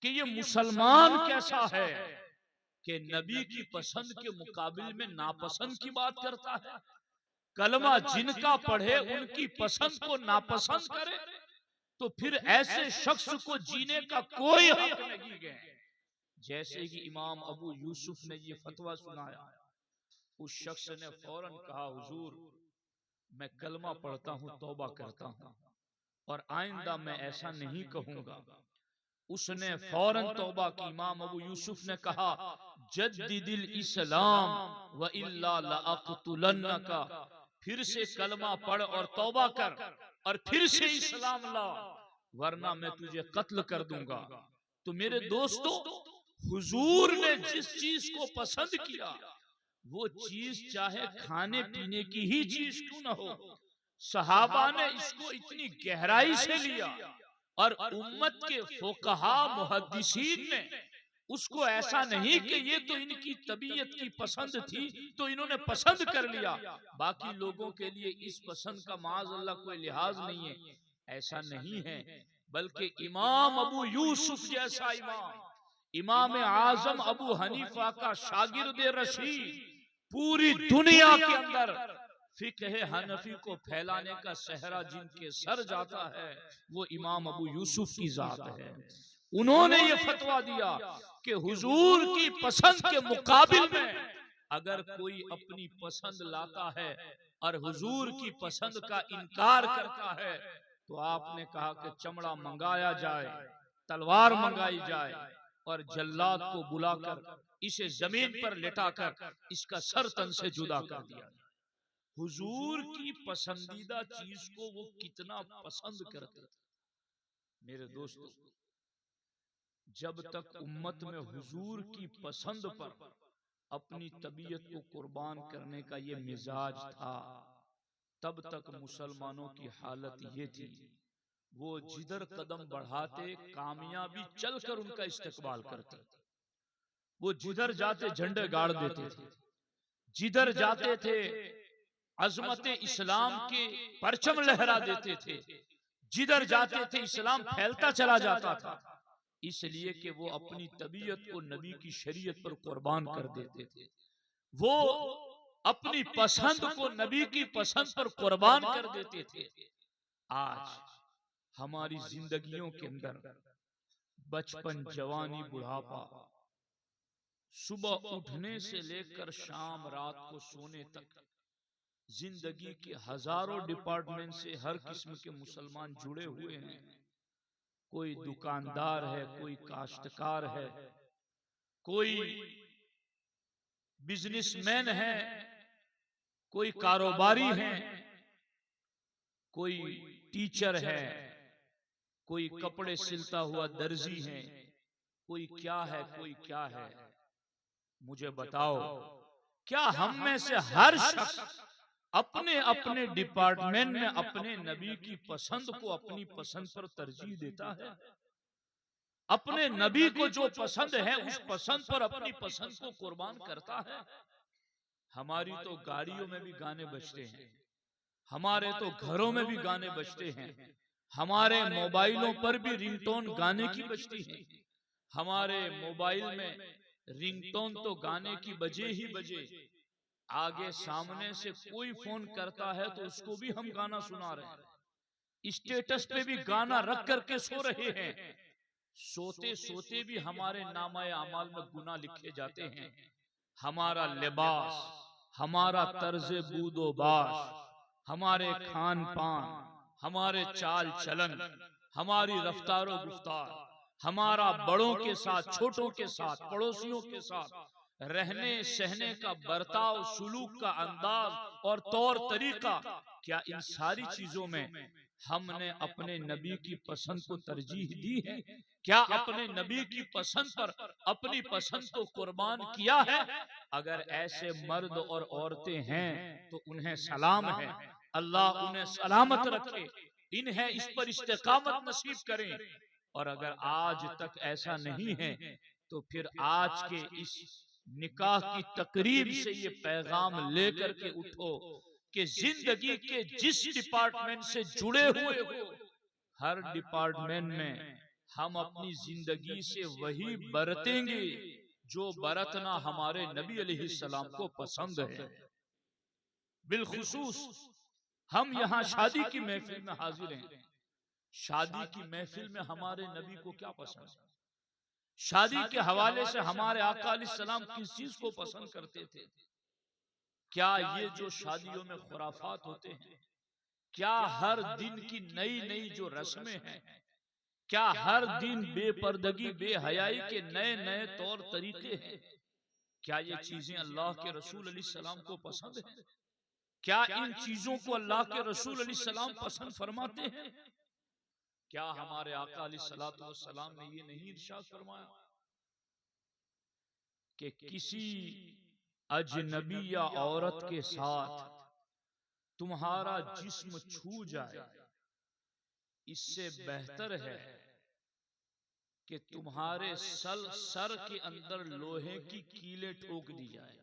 कि ये मुसलमान कैसा है कि नबी की पसंद के मुकाबिल में नापसंद की बात करता है। कलमा जिनका पढ़े उनकी पसंद को नापसंद करे तो फिर ऐसे शख्स को जीने का कोई हक नहीं है। जैसे कि इमाम अबू यूसुफ ने ये फतवा सुनाया, उस शख्स ने फौरन कहा, हुजूर मैं कलमा पढ़ता हूँ, तौबा करता हूँ और आइंदा मैं ऐसा नहीं कहूंगा। उसने फौरन तौबा की। इमाम अबू यूसुफ ने कहा, जद्दिदिल इस्लाम व इल्ला लअक़तुलन्नका, फिर से कलमा पढ़ और तौबा कर और फिर से इस्लाम ला, वरना मैं तुझे कत्ल कर दूंगा। तो मेरे दोस्तों, हुजूर ने जिस चीज को पसंद किया वो चीज चाहे खाने पीने की ही चीज क्यों न हो, सहाबा ने इसको इतनी गहराई से लिया और उम्मत के फुकहा मुहद्दिसीन ने उसको ऐसा नहीं कि ये तो इनकी तबीयत की पसंद थी तो इन्होंने पसंद कर लिया, बाकी लोगों के लिए इस पसंद का माज़अल्लाह कोई लिहाज नहीं है, ऐसा नहीं है। बल्कि इमाम अबू यूसुफ जैसा इमाम आजम अबू हनीफा का शागिर्द रशीद पूरी दुनिया के अंदर फिक्ह हनफी को फैलाने का सहरा जिनके सर जाता है वो इमाम अबू यूसुफ की जात है। उन्होंने ये फतवा दिया कि हुजूर की पसंद के मुकाबिल में अगर कोई अपनी पसंद लाता है और हुजूर की पसंद का इनकार करता है तो आपने कहा कि चमड़ा मंगाया जाए, तलवार मंगाई जाए और जल्लाद को बुलाकर इसे जमीन पर लेटाकर इसका सर तन से जुदा कर दिया। हुजूर की पसंदीदा चीज को वो कितना पसंद करते थे। मेरे दोस्तों, जब तक उम्मत में हुजूर की पसंद पर अपनी तबीयत को कुर्बान करने का ये मिजाज था, तब तक मुसलमानों की हालत ये थी, वो जिधर कदम बढ़ाते कामयाबी चलकर उनका इस्तेकबाल करते, वो जिधर जाते झंडे गाड़ देते थे, जिधर जाते थे अजमत इस्लाम के परचम लहरा देते थे, जिधर जाते थे इस्लाम फैलता चला जाता था, इसलिए कि वो अपनी तबीयत को नबी की शरीयत पर कुर्बान कर देते थे। वो अपनी पसंद को नबी की पसंद पर कुर्बान कर देते थे। आज हमारी जिंदगियों के अंदर बचपन, जवानी, बुढ़ापा, सुबह उठने से लेकर शाम रात को सोने तक जिंदगी के हजारों डिपार्टमेंट से हर किस्म के मुसलमान जुड़े हुए हैं। कोई दुकानदार है, कोई काश्तकार है, कोई बिजनेसमैन है, कोई कारोबारी है, कोई टीचर है, कोई कपड़े सिलता हुआ दर्जी है, कोई क्या है, कोई क्या है। मुझे बताओ, क्या हम में से हर शख्स अपने अपने डिपार्टमेंट में अपने नबी की पसंद को अपनी पसंद पर तरजीह देता है? अपने नबी को जो पसंद है उस पसंद पर अपनी पसंद को कुर्बान करता है? हमारी तो गाड़ियों में भी गाने बजते हैं, हमारे तो घरों में भी गाने बजते हैं, हमारे मोबाइलों पर भी रिंगटोन गाने की बजती है। हमारे मोबाइल में रिंगटोन तो गाने की बजे ही बजे, आगे सामने से कोई फोन करता है तो उसको भी हम गाना सुना रहे हैं, स्टेटस पे भी गाना रख करके सो रहे हैं। सोते सोते भी हमारे नामाए अमाल में गुनाह लिखे जाते हैं। हमारा लिबास, हमारा तर्ज बूदोबाश, हमारे खान पान, हमारे चाल चलन, हमारी रफ्तारो गुफ्तार, हमारा बड़ों के साथ, छोटों के साथ, पड़ोसियों के साथ रहने सहने का बर्ताव, सुलूक का अंदाज और तौर तरीका, क्या इन सारी चीजों में हमने अपने नबी की पसंद को तरजीह दी है? क्या अपने नबी की पसंद पर अपनी पसंद को कुर्बान किया है? अगर ऐसे मर्द और औरतें हैं तो उन्हें सलाम है, अल्लाह उन्हें सलामत रखे, इन्हें इस पर इस्तेकामत नसीब करें। और अगर आज तक ऐसा नहीं है तो फिर आज के इस निकाह की तकरीब से ये पैगाम लेकर के उठो कि जिंदगी के जिस डिपार्टमेंट से जुड़े हुए हो, हर डिपार्टमेंट में हम अपनी जिंदगी से वही बरतेंगे जो बरतना हमारे नबी अलैहिस्सलाम को पसंद है। बिलखुसूस हम यहाँ शादी की महफिल में हाजिर हैं। शादी की महफिल में हमारे नबी को क्या पसंद है? शादी के हवाले से हमारे आका अलैहिस्सलाम किस चीज को पसंद करते थे? क्या ये जो शादियों में खुराफात होते हैं, क्या हर दिन की नई नई जो रस्में हैं, क्या हर दिन बेपर्दगी बेहयाई के नए नए तौर तरीके हैं, क्या ये चीजें अल्लाह के रसूल अलैहिस्सलाम को पसंद है? क्या इन चीजों को अल्लाह के रसूल अलैहिस्सलाम पसंद फरमाते हैं? क्या हमारे आका अलैहिस्सलाम ने ये नहीं इरशाद फरमाया कि किसी अजनबी या औरत के साथ तुम्हारा जिस्म छू जाए, इससे बेहतर है कि तुम्हारे सर के अंदर लोहे की कीलें ठोक दी जाए।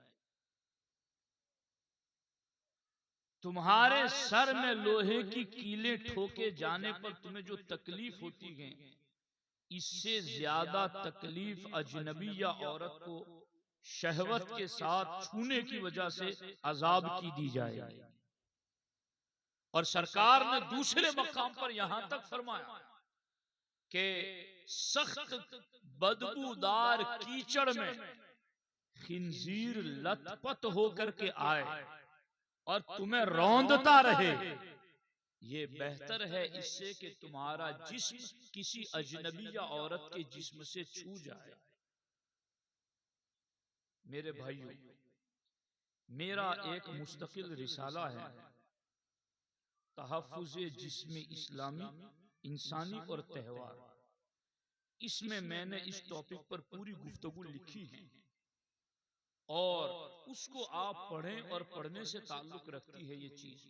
तुम्हारे सर में लोहे की कीलें ठोके जाने पर तुम्हें जो तकलीफ होती है, इससे ज्यादा तकलीफ अजनबी या औरत को शहवत के साथ छूने की वजह से अजाब की दी जाएगी। और सरकार ने दूसरे मकाम पर यहां तक फरमाया कि सख्त बदबूदार कीचड़ में खिंजीर लथपथ होकर के आए और तुम्हें रौंदता रहे, ये बेहतर है इससे कि तुम्हारा जिस्म किसी अजनबी या औरत के जिस्म से छू जाए। मेरे भाइयों, मेरा एक मुस्तकिल रिसाला है, तहफ्फुज़े जिस्म इस्लामी, इंसानी और त्यौहार। इसमें मैंने इस टॉपिक पर पूरी गुफ्तगू लिखी है और उसको आप पढ़ें और पढ़ने से ताल्लुक रखती है ये चीज।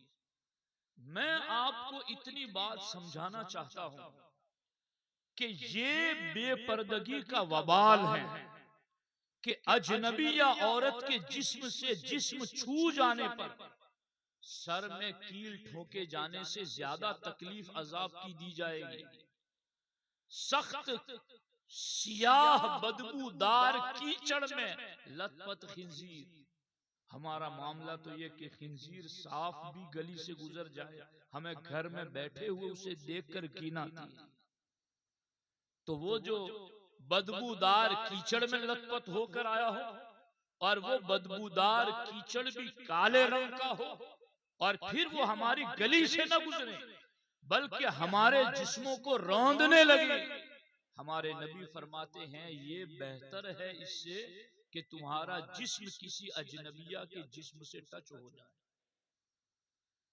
मैं आपको इतनी बात समझाना चाहता हूं कि ये बेपर्दगी का वबाल है कि अजनबी या औरत के जिस्म से जिस्म छू जाने पर सर में कील ठोके जाने से ज्यादा तकलीफ अजाब की दी जाएगी। सख्त सियाह बदबूदार कीचड़ में लथपथ खिंजीर। हमारा मामला तो ये कि खिंजीर साफ भी गली से गुजर जाए, हमें घर में बैठे हुए उसे देखकर घिन आती है। तो वो जो बदबूदार कीचड़ में लथपथ होकर आया हो और वो बदबूदार कीचड़ भी काले रंग का हो और फिर वो हमारी गली से न गुजरे बल्कि हमारे जिस्मों को रौंदने लगे। हमारे नबी फरमाते हैं ये बेहतर है इससे कि तुम्हारा जिस्म किसी अजनबिया के जिस्म से टच हो जाए।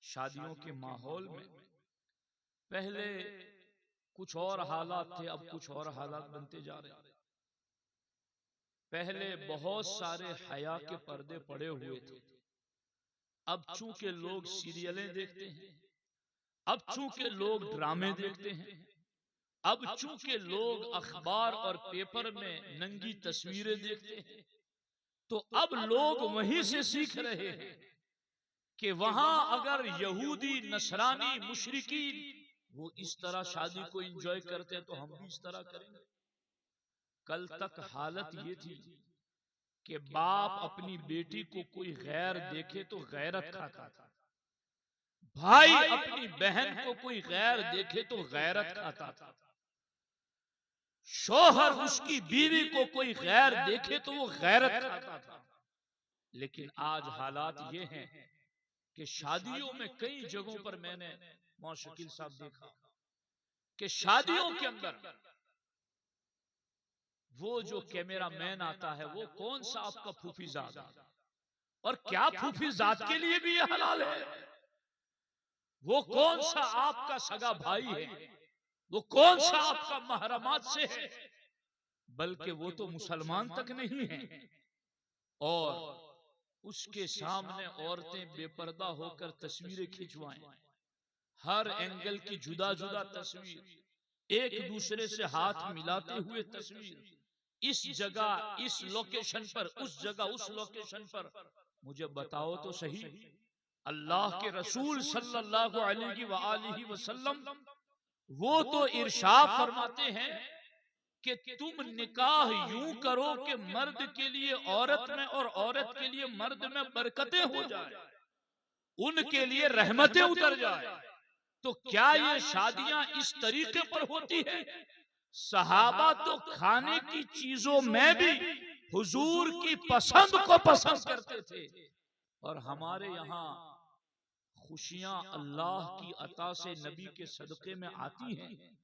शादियों के माहौल में पहले कुछ और हालात थे, अब कुछ और हालात बनते जा रहे हैं। पहले बहुत सारे हया के पर्दे पड़े हुए थे, अब चूंकि लोग सीरियलें देखते हैं, अब चूंकि लोग ड्रामे देखते हैं, अब चूंकि लोग अखबार और पेपर में नंगी तस्वीरें देखते हैं, तो अब लोग वहीं से सीख रहे हैं कि वहां अगर यहूदी नसरानी मुशरिकीन वो इस तरह शादी को एंजॉय करते हैं तो हम भी इस तरह करेंगे। कल तक हालत ये थी कि बाप अपनी बेटी को कोई गैर देखे तो गैरत खाता था, भाई अपनी बहन को कोई गैर देखे तो गैरत खाता था, शोहर उसकी बीवी को कोई गैर देखे तो वो गैरत खाता था। लेकिन आज हालात ये हैं कि शादियों में कई जगहों पर मैंने मौशकील साहब देखा कि शादियों के अंदर वो जो कैमरा मैन आता है वो कौन सा आपका फूफीजाद है, और क्या फूफीजाद के लिए भी ये हलाल है? वो कौन सा आपका सगा भाई है, वो कौन सा आपका महरमात से है, बल्कि वो तो मुसलमान तक नहीं है। और उसके सामने औरतें बेपर्दा होकर तस्वीरें खिंचवाएं, हर एंगल की जुदा जुदा तस्वीर, एक दूसरे से हाथ मिलाते हुए तस्वीर, इस जगह इस लोकेशन पर, उस जगह उस लोकेशन पर। मुझे बताओ तो सही, अल्लाह के रसूल सल्लल्लाहु अलैहि वसल्लम वो तो इरशाद फरमाते हैं कि तुम निकाह यूं करो कि मर्द के लिए औरत में और औरत के लिए मर्द में बरकतें हो जाए, उनके लिए रहमतें उतर जाए। तो क्या ये शादियां इस तरीके पर होती है? सहाबा तो खाने की चीजों में भी हुजूर की पसंद को पसंद करते थे, और हमारे यहाँ खुशियां अल्लाह की अता से नबी के सदके में आती हैं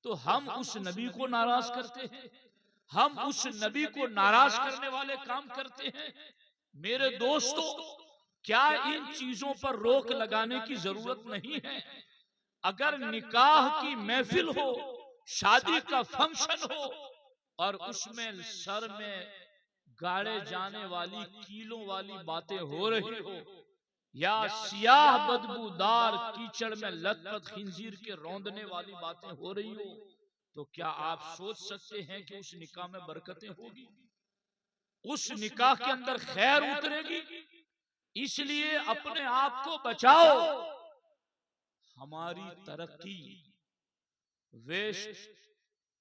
तो हम उस नबी को नाराज करते हैं, हम उस नबी को नाराज करने वाले काम करते हैं। मेरे दोस्तों, क्या इन चीजों पर रोक लगाने की जरूरत नहीं है? अगर निकाह की महफिल हो, शादी का फंक्शन हो, और उसमें सर में गाड़े जाने वाली कीलों वाली बातें हो रही हो, या सियाह बदबूदार कीचड़ में लथपथ खिंजीर के रौंदने वाली बातें हो रही हो, तो क्या आप सोच सकते हैं कि उस निकाह में बरकतें होगी, उस निकाह के अंदर खैर उतरेगी? इसलिए अपने आप को बचाओ। हमारी तरक्की वेस्ट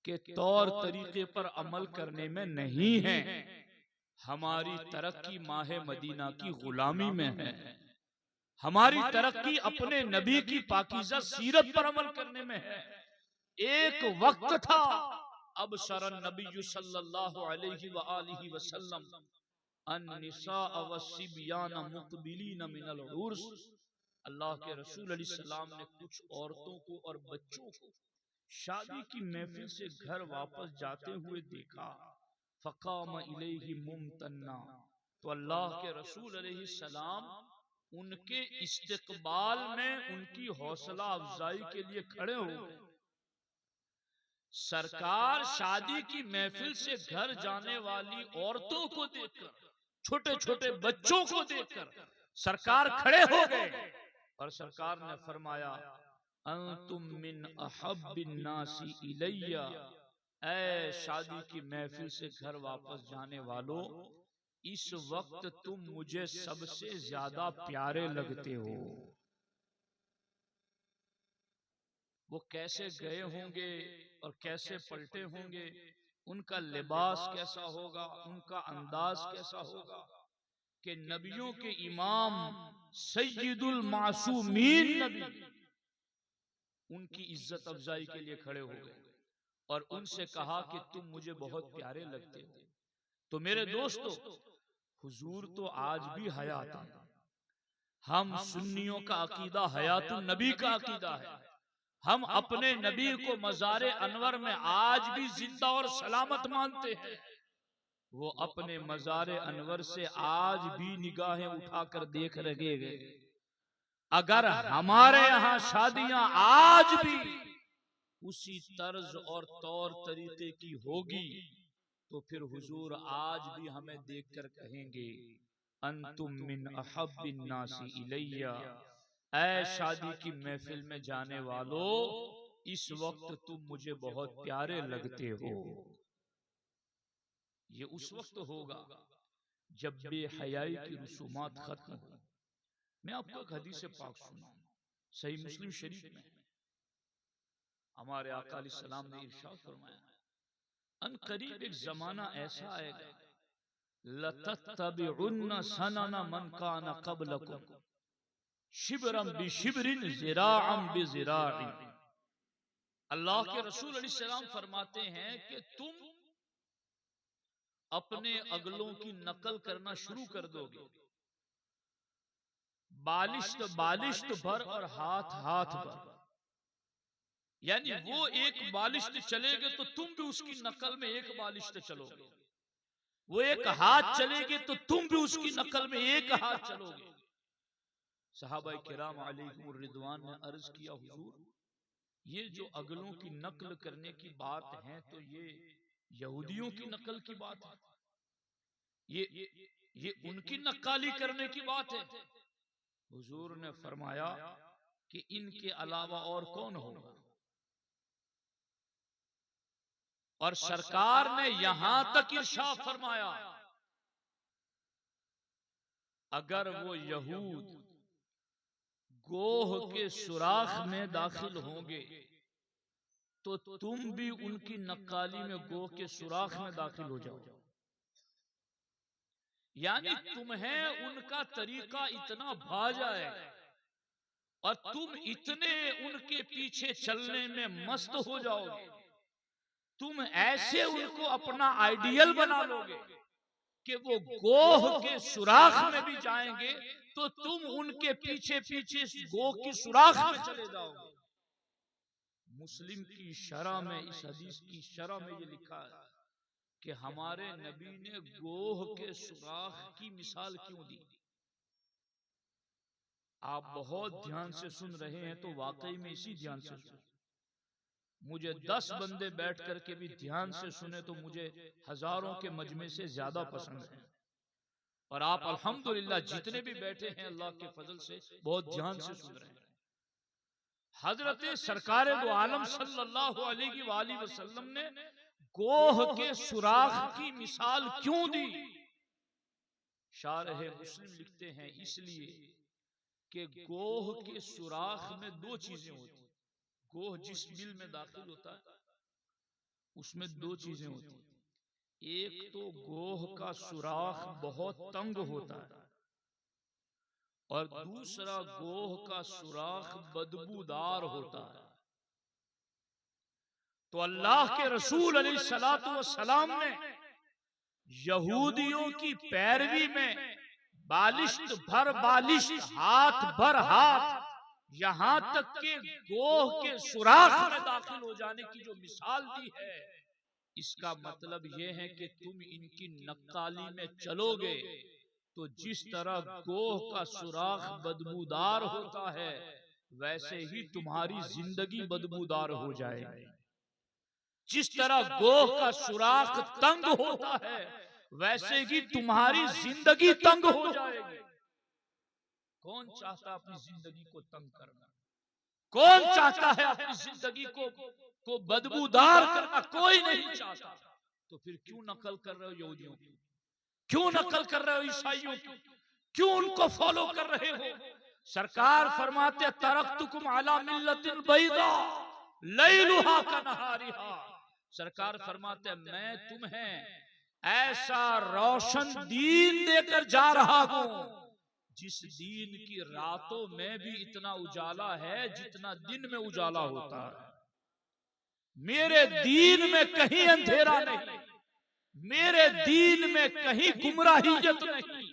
के तौर तरीके पर अमल करने में नहीं है, हमारी तरक्की माहे मदीना की गुलामी में है, हमारी तरक्की अपने नबी की पाकीज़ा सीरत पर अमल करने में है। एक वक्त था, अब शरन नबी सल्लल्लाहु अलैहि वसल्लम अन्निसा वस्सिबियान मुक़बिलीन मिनल उर्स, अल्लाह के रसूल अलैहिस्सलाम ने कुछ औरतों को और बच्चों को शादी की महफिल से घर वापस जाते हुए देखा। फ़क़ाम इलैहि मुमतन्ना, तो अल्लाह के रसूल अलैहिस्सलाम उनके इस्तकबाल में उनकी हौसला अफजाई के लिए खड़े हो गए। सरकार शादी की महफिल से घर जाने वाली औरतों को देखकर, छोटे छोटे बच्चों को देखकर सरकार खड़े हो गए, और सरकार ने फरमाया अंतुम मिन अहब्बिन नासी इलैया, ऐ शादी की महफिल से घर वापस जाने वालों, इस वक्त तुम मुझे सबसे ज्यादा प्यारे लगते हो। वो कैसे गए होंगे और कैसे पलटे होंगे, उनका लिबास कैसा होगा, उनका अंदाज कैसा होगा, कि नबियों के इमाम सय्यदुल मासूमीन नबी उनकी इज्जत अफजाई के लिए खड़े हो गए और उनसे कहा कि तुम मुझे बहुत प्यारे लगते हो। तो मेरे दोस्तों, हुजूर तो आज भी हयात हैं। हम सुन्नियों का अकीदा हयातुन नबी का अकीदा है। हम अपने नबी को मज़ार अनवर में आज भी जिंदा और सलामत मानते हैं। वो अपने मज़ार अनवर से आज भी निगाहें उठाकर देख रहे हैं। अगर हमारे यहाँ शादियां आज भी उसी तर्ज और तौर तरीके की होगी तो फिर हुजूर आज भी हमें देखकर कहेंगे अंतुम मिन अहब्बिन नासी इलैया, ऐ शादी की महफिल में जाने वालों, इस वक्त तुम मुझे बहुत प्यारे लगते हो। ये उस वक्त होगा जब बेहयाई की रसूमात खत्म हो। मैं आपको एक हदीस पाक सुनाऊं, सही मुस्लिम शरीफ में हमारे आका अलैहिस्सलाम ने इरशाद फरमाया, अन करीब एक जमाना ऐसा आएगा, लतत्तबिउन्ना सनना मन काना क़ब्लकुम शिबरम बिशिबरिन ज़िराअम बिज़िराइन। अल्लाह के रसूल अलैहिस्सलाम फरमाते हैं कि तुम अपने अगलों की नकल करना शुरू कर दोगे, बालिश्त बालिश्त भर और हाथ हाथ भर। यानी वो एक बालिश्त चलेगे तो तुम भी उसकी नकल में एक बालिश्त चलोगे, वो एक हाथ चलेगे तो तुम भी उसकी नकल में एक हाथ चलोगे। सहाबाए किराम अलैहिमुर रिदवान ने अर्ज किया, हुजूर ये जो अगलों की नकल करने की बात है तो ये यहूदियों की नकल की बात है, ये उनकी नक्काली करने की बात है। हुजूर ने फरमाया कि इनके अलावा और कौन होगा। और सरकार ने यहां तक इरशाद फरमाया, अगर वो यहूद गोह के सुराख में दाखिल होंगे तो तुम भी उनकी नक्काली में गोह के सुराख में दाखिल हो जाओ। यानी तुम्हें उनका तरीका इतना भा जाए और तुम इतने उनके पीछे चलने में मस्त हो जाओगे, तुम ऐसे उनको अपना आइडियल बना लोगे कि वो गोह के सुराख में भी जाएंगे तो तुम उनके पीछे पीछे गोह की सुराख में चले जाओगे। मुस्लिम की शरह में, इस हदीस की शरह में ये लिखा है कि हमारे नबी ने गोह के सुराख की मिसाल क्यों दी। आप बहुत ध्यान से सुन रहे हैं तो वाकई में इसी ध्यान से सुन। मुझे 10 बंदे बैठ करके भी ध्यान से सुने तो मुझे हजारों के मजमे से ज्यादा पसंद है। और आप अल्हम्दुलिल्लाह जितने भी बैठे हैं अल्लाह के फजल से बहुत ध्यान से सुन रहे हैं। हजरत सरकार दो आलम सल्लल्लाहु अलैहि वसल्लम ने गोह के सुराख की मिसाल क्यों दी। शारह मुस्लिम लिखते हैं इसलिए कि गोह के सुराख में 2 चीजें होती। गोह जिस मिल में दाखिल होता है उसमें 2 चीजें होती। एक तो गोह का सुराख बहुत तंग होता है और दूसरा गोह का सुराख बदबूदार होता है। तो अल्लाह के रसूल अलैहिस्सलातु वस्सलाम ने यहूदियों की पैरवी में बालिश्त भर बालिश्त, हाथ भर हाथ, यहां तक के गोह के सुराख में दाखिल हो जाने की जो मिसाल दी है, इसका मतलब यह है कि तुम इनकी नक्काली में चलोगे तो जिस तरह गोह का सुराख बदबूदार होता है वैसे ही तुम्हारी जिंदगी बदबूदार हो जाएगी। जिस तरह गोह का सुराख तंग होता है वैसे ही तुम्हारी जिंदगी तंग हो जाएगी। कौन चाहता अपनी जिंदगी को तंग करना? कौन चाहता है अपनी जिंदगी को बदबूदार करना? कोई नहीं चाहता। तो फिर क्यों नकल कर रहे हो यहूदियों की? क्यों नकल कर रहे हो ईसाइयों की? क्यों उनको फॉलो कर रहे हो? सरकार फरमाते तरक्तुकुम अला मिल्लतिल बैदा लैलुहा कनहारिहा। सरकार फरमाते मैं तुम्हें ऐसा रोशन दीन देकर जा रहा हूं जिस दीन की रातों में भी इतना उजाला है जितना दिन में उजाला होता है। मेरे दीन में कहीं अंधेरा नहीं, मेरे दीन में कहीं गुमराहियत नहीं,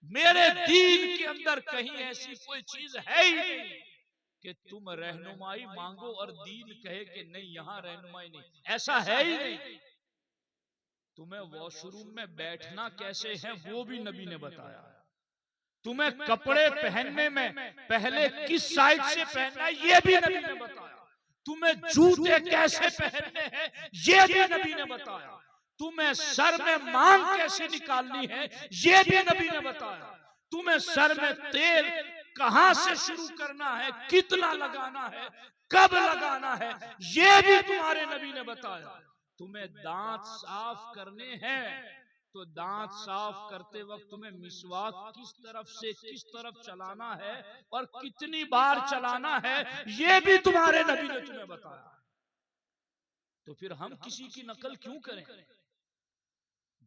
मेरे दीन के अंदर कहीं ऐसी कोई चीज है ही नहीं कि तुम रहनुमाई मांगो और दीन कहे कि नहीं यहां रहनुमाई नहीं, ऐसा है ही नहीं। तुम्हें वॉशरूम में बैठना कैसे है वो भी नबी ने बताया। तुम्हें कपड़े पहनने में पहले किस साइड से पहनना है ये भी नबी ने बताया। तुम्हें जूते कैसे पहनने हैं ये भी नबी ने बताया। तुम्हें सर में मांग कैसे निकालनी है ये भी नबी ने बताया। तुम्हें सर में तेल कहां से शुरू करना है, कितना लगाना है, कब लगाना है, ये भी तुम्हारे नबी ने बताया। तुम्हें दांत साफ करने हैं तो दांत साफ करते वक्त तुम्हें मिसवाक किस तरफ से किस तरफ चलाना है और कितनी बार चलाना है ये भी तुम्हारे नबी ने तुम्हें बताया। तो फिर हम किसी की नकल क्यों करें?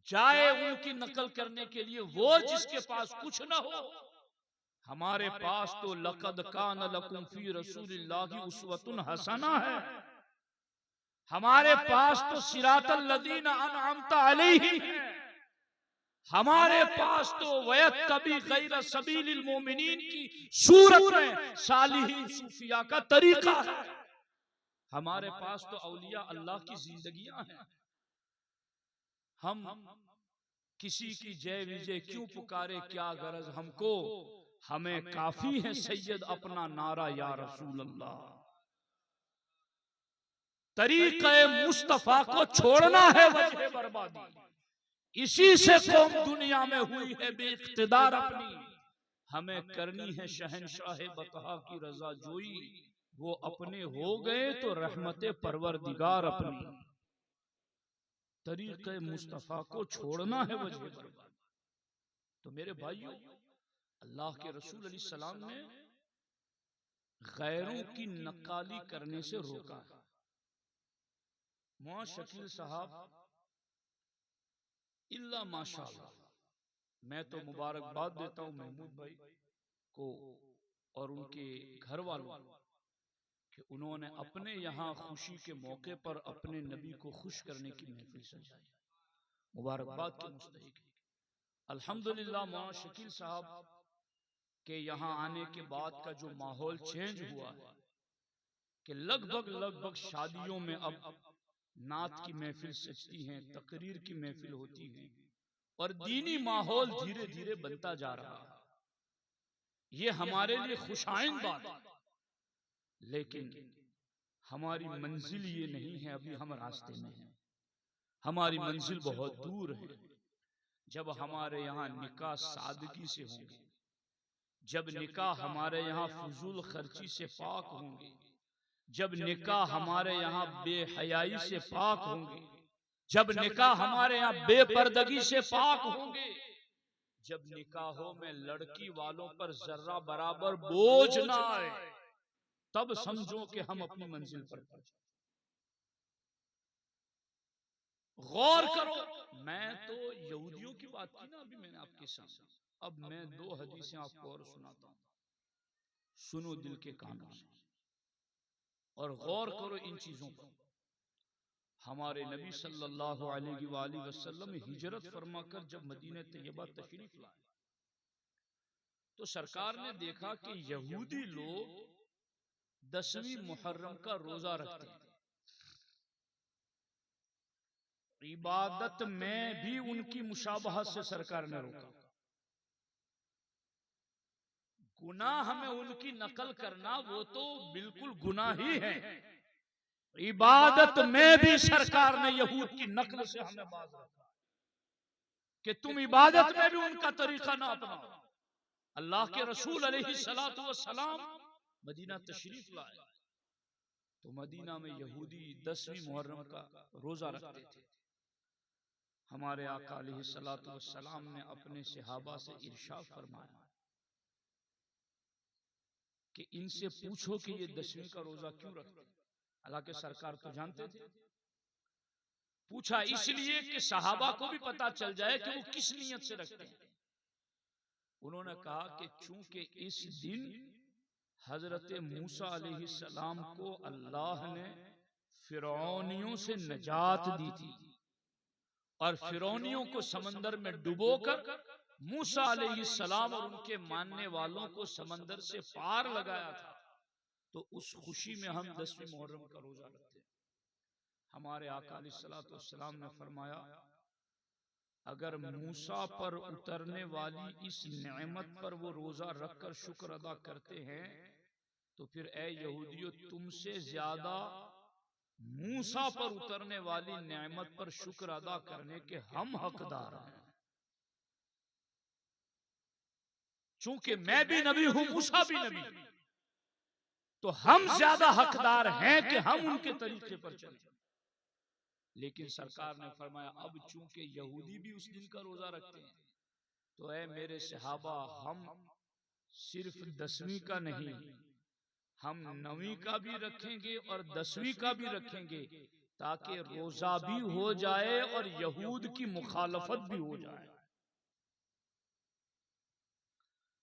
जाए उनकी नकल करने के लिए वो जिसके पास कुछ ना हो। हमारे पास तो लक़द कान लकुम फी रसूलिल्लाहि उस्वतुन हसना है। हमारे पास तो सिरातल लदीना अनअमता अलैहिम है। हमारे पास तो वयत्तबी गैर सबीलिल मोमिनीन की सूरत में सालिहीन सूफिया का तरीका है। हमारे पास तो औलिया अल्लाह की जिंदगियां हैं। हम किसी की जय विजय क्यों पुकारे, क्या गरज हमको, हमें काफी है सैयद अपना नारा या रसूल अल्लाह। तरीक़े मुस्तफा को छोड़ना है वजह बर्बादी। इसी से कौम दुनिया में हुई है बेइख्तिदार अपनी। हमें करनी है शहनशाह बतहा की रजा जोई। वो अपने हो गए तो रहमते परवरदिगार अपनी। तरीक़े मुस्तफा को छोड़ना है वजह बर्बादी। तो मेरे भाइयों, अल्लाह के रसूल अलैहि सलाम ने गैरों की नकाली करने से रोका है। मौलाना शकील साहब इल्ला माशाअल्लाह, मैं तो मुबारकबाद देता हूं महमूद भाई को और उनके घर वालों कि उन्होंने अपने यहाँ खुशी के मौके पर अपने नबी को खुश करने की महफिल सजाई। मुबारकबाद के मुस्तहिक है। अल्हम्दुलिल्लाह मौलाना शकील साहब के यहाँ आने के बाद का जो माहौल चेंज हुआ है कि लगभग शादियों में अब नात की महफिल सजती हैं, तकरीर की महफिल होती है और दीनी माहौल धीरे धीरे बनता जा रहा है। ये हमारे लिए खुशाइन बात है, लेकिन हमारी मंजिल ये नहीं है। अभी हम रास्ते में हैं, हमारी मंजिल बहुत दूर है। जब हमारे यहाँ निकाह सादगी से होंगे, जब निकाह हमारे यहाँ फजूल खर्ची से पाक होंगे, जब निकाह हमारे यहाँ बेहयाई से पाक होंगे, जब निकाह हमारे यहाँ बेपर्दगी से पाक होंगे, जब निकाहों में लड़की वालों पर जर्रा बराबर बोझ ना आए, तब समझो कि हम अपनी मंजिल पर पहुंचे। गौर करो, मैं तो यहूदियों की बात की ना अभी मैंने आपके सामने। अब मैं दो हदीसें आपको और सुनाता हूं, सुनो दिल के कानों से और गौर करो इन चीजों पर। हमारे नबी सल्लल्लाहु अलैहि वसल्लम हिजरत फरमाकर जब मदीने तैयबा तशरीफ लाए तो सरकार ने देखा कि यहूदी लोग 10वीं मुहर्रम का रोजा रखते हैं। इबादत में भी उनकी मुशाबहत से सरकार ने रोका। गुनाह में उनकी नकल करना वो तो बिल्कुल गुनाह ही है। इबादत में भी सरकार ने यहूद की नकल से हमें बाज रखा कि तुम इबादत में भी उनका तरीका ना अपनाओ। अल्लाह के रसूल अलैहिस्सलातु वस्सलाम मदीना तशरीफ लाए तो मदीना में यहूदी 10वीं मुहर्रम का रोजा रखते थे। हमारे आका अलैहिस्सलातु वस्सलाम ने अपने सहाबा से इरशाद फरमाया कि इनसे पूछो कि ये 10वीं का रोजा क्यों रखते। हालांकि सरकार तो जानते थे। पूछा इसलिए कि सहाबा को भी पता चल जाए कि वो किस नियत से रखते हैं। उन्होंने कहा कि चूंकि इस दिन हजरत मूसा अलैहिस्सलाम को अल्लाह ने फिरौनियों से नजात दी थी और फिरौनियों को समंदर में डुबोकर मूसा अलैहिस्सलाम और उनके मानने वालों को समंदर से पार लगाया था, तो उस खुशी में हम 10वीं मुहर्रम का रोजा रखते हैं। हमारे आका अलैहिस्सलातु वस्सलाम ने फरमाया, अगर मूसा पर उतरने वाली इस नेमत पर वो रोजा रखकर शुक्र अदा करते हैं तो फिर ए यहूदियों, तुमसे ज्यादा मूसा पर उतरने वाली नेमत पर शुक्र अदा करने के हम हकदार हैं। चूंकि मैं भी नबी हूं, मूसा भी नबी, तो हम ज्यादा हकदार हैं कि हम उनके तरीके पर चलें। लेकिन सरकार ने फरमाया, अब चूंकि यहूदी भी उस दिन का रोजा रखते हैं तो ऐ मेरे सहाबा, हम सिर्फ 10वीं का नहीं, हम 9वीं का भी रखेंगे और 10वीं का भी रखेंगे, ताकि रोजा भी हो जाए और यहूद की मुखालफत भी हो जाए।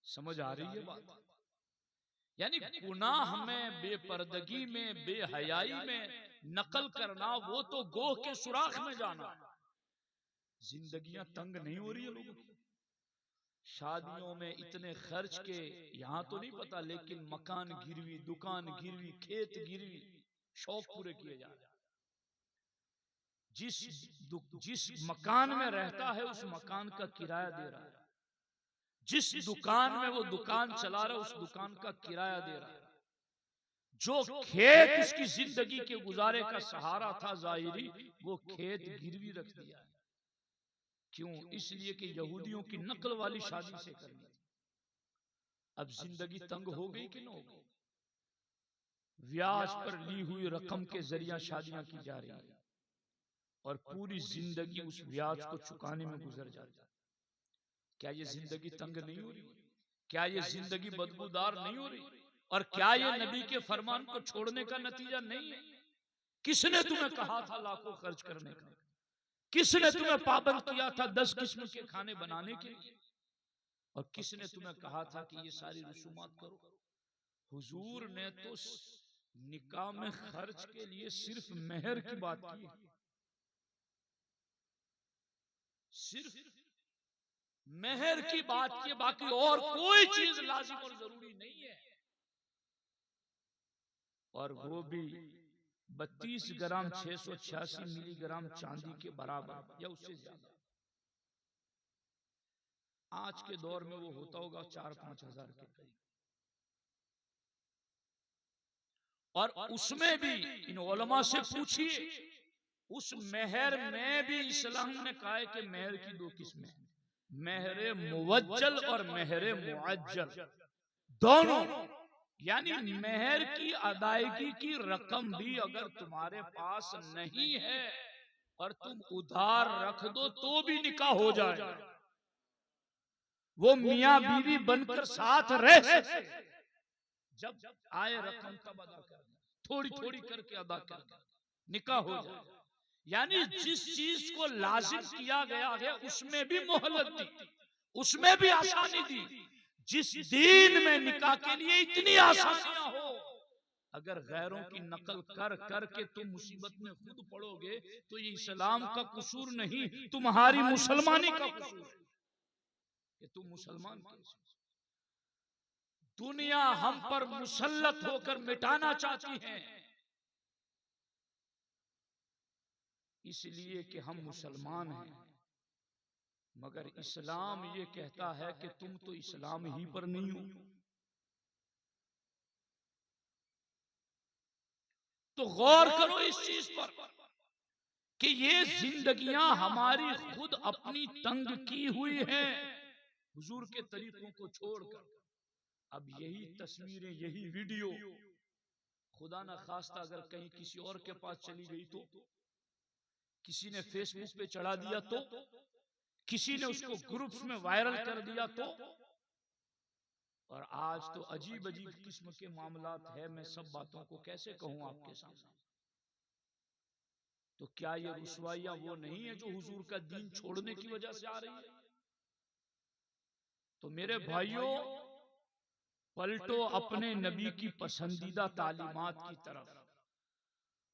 समझ आ रही है बात? यानी गुनाह में, बेपर्दगी में, बेहयाई में नकल करना, वो तो गोह के सुराख में जाना। जिंदगियां तंग नहीं हो रही है लोगों की? शादियों में इतने खर्च के, यहां तो नहीं पता, लेकिन मकान गिरवी, दुकान गिरवी, खेत गिरवी, शौक पूरे किए जा रहे। जिस मकान में रहता है उस मकान का किराया दे रहा है, जिस दुकान में वो दुकान चला रहा है उस दुकान का किराया दे रहा है, जो खेत उसकी जिंदगी के गुजारे का सहारा था जाहिरी, वो खेत गिरवी रख दिया है। क्यों? इसलिए कि यहूदियों की नकल वाली शादी से करनी थी। अब जिंदगी तंग हो गई कि न हो गई? ब्याज पर ली हुई रकम के जरिए शादियां की जा रही है और पूरी जिंदगी उस ब्याज को चुकाने में गुजर जाती है। क्या ये जिंदगी तंग नहीं हो रही? क्या ये जिंदगी बदबूदार नहीं हो रही? और क्या ये नबी के फरमान को छोड़ने का नतीजा नहीं है? किसने तुम्हें कहा था लाखों खर्च करने का? किसने तुम्हें पाबंद किया था 10 किस्म के खाने बनाने के लिए? और किसने तुम्हें कहा था कि ये सारी रसूमात करो? हुजूर ने तो निकाह में खर्च के लिए सिर्फ मेहर की बात की है, सिर्फ मेहर की बात की, बाकी और कोई चीज लाजिम और जरूरी नहीं है। और वो भी 32 ग्राम 686 मिलीग्राम चांदी के बराबर या उससे ज्यादा। आज के दौर में वो होता होगा 4-5 हजार के करीब। और उसमें भी इन उलमा से पूछिए, उस मेहर में भी इस्लाम ने कहा है कि मेहर की 2 किस्में, मेहर मुवज्जल और मेहर मुअज्जल, दोनों। यानी मेहर की अदायगी की रकम भी अगर तुम्हारे पास नहीं है और तुम उधार रख दो तो भी निकाह हो जाए। वो मियां बीवी बनकर साथ रह सकते, जब आए रकम तब अदा करना, थोड़ी थोड़ी करके अदा करना, निकाह हो जाए। यानी जिस चीज को लाजिम किया गया है उसमें भी मोहलत दी, उसमें भी आसानी दी। जिस दीन में निकाह के लिए इतनी आसानियां हो, अगर गैरों की नकल कर कर के तुम मुसीबत में खुद पड़ोगे तो ये इस्लाम का कसूर नहीं, तुम्हारी मुसलमानी का कसूर है कि तुम मुसलमान कैसे। दुनिया हम पर मुसल्लत होकर मिटाना चाहती है, इसलिए कि हम मुसलमान हैं, मगर इस्लाम ये कहता है कि तुम तो इस्लाम ही पर नहीं हो। तो गौर करो इस चीज पर कि ये जिंदगियां हमारी खुद अपनी तंग की हुई हैं, हुजूर के तरीकों को छोड़कर। अब यही तस्वीरें, यही वीडियो खुदा ना खास्ता अगर कहीं किसी और के पास चली गई तो, किसी ने फेसबुक पे चढ़ा दिया तो, किसी ने उसको ग्रुप्स में वायरल कर दिया तो, और आज तो अजीब अजीब किस्म के मामलात है। मैं सब बातों को कैसे कहूं आपके सामने? तो क्या ये रुसवाइयां वो नहीं है जो हुजूर का दीन छोड़ने की वजह से आ रही है? तो मेरे भाइयों, पलटो अपने नबी की पसंदीदा तालीमात की तरफ।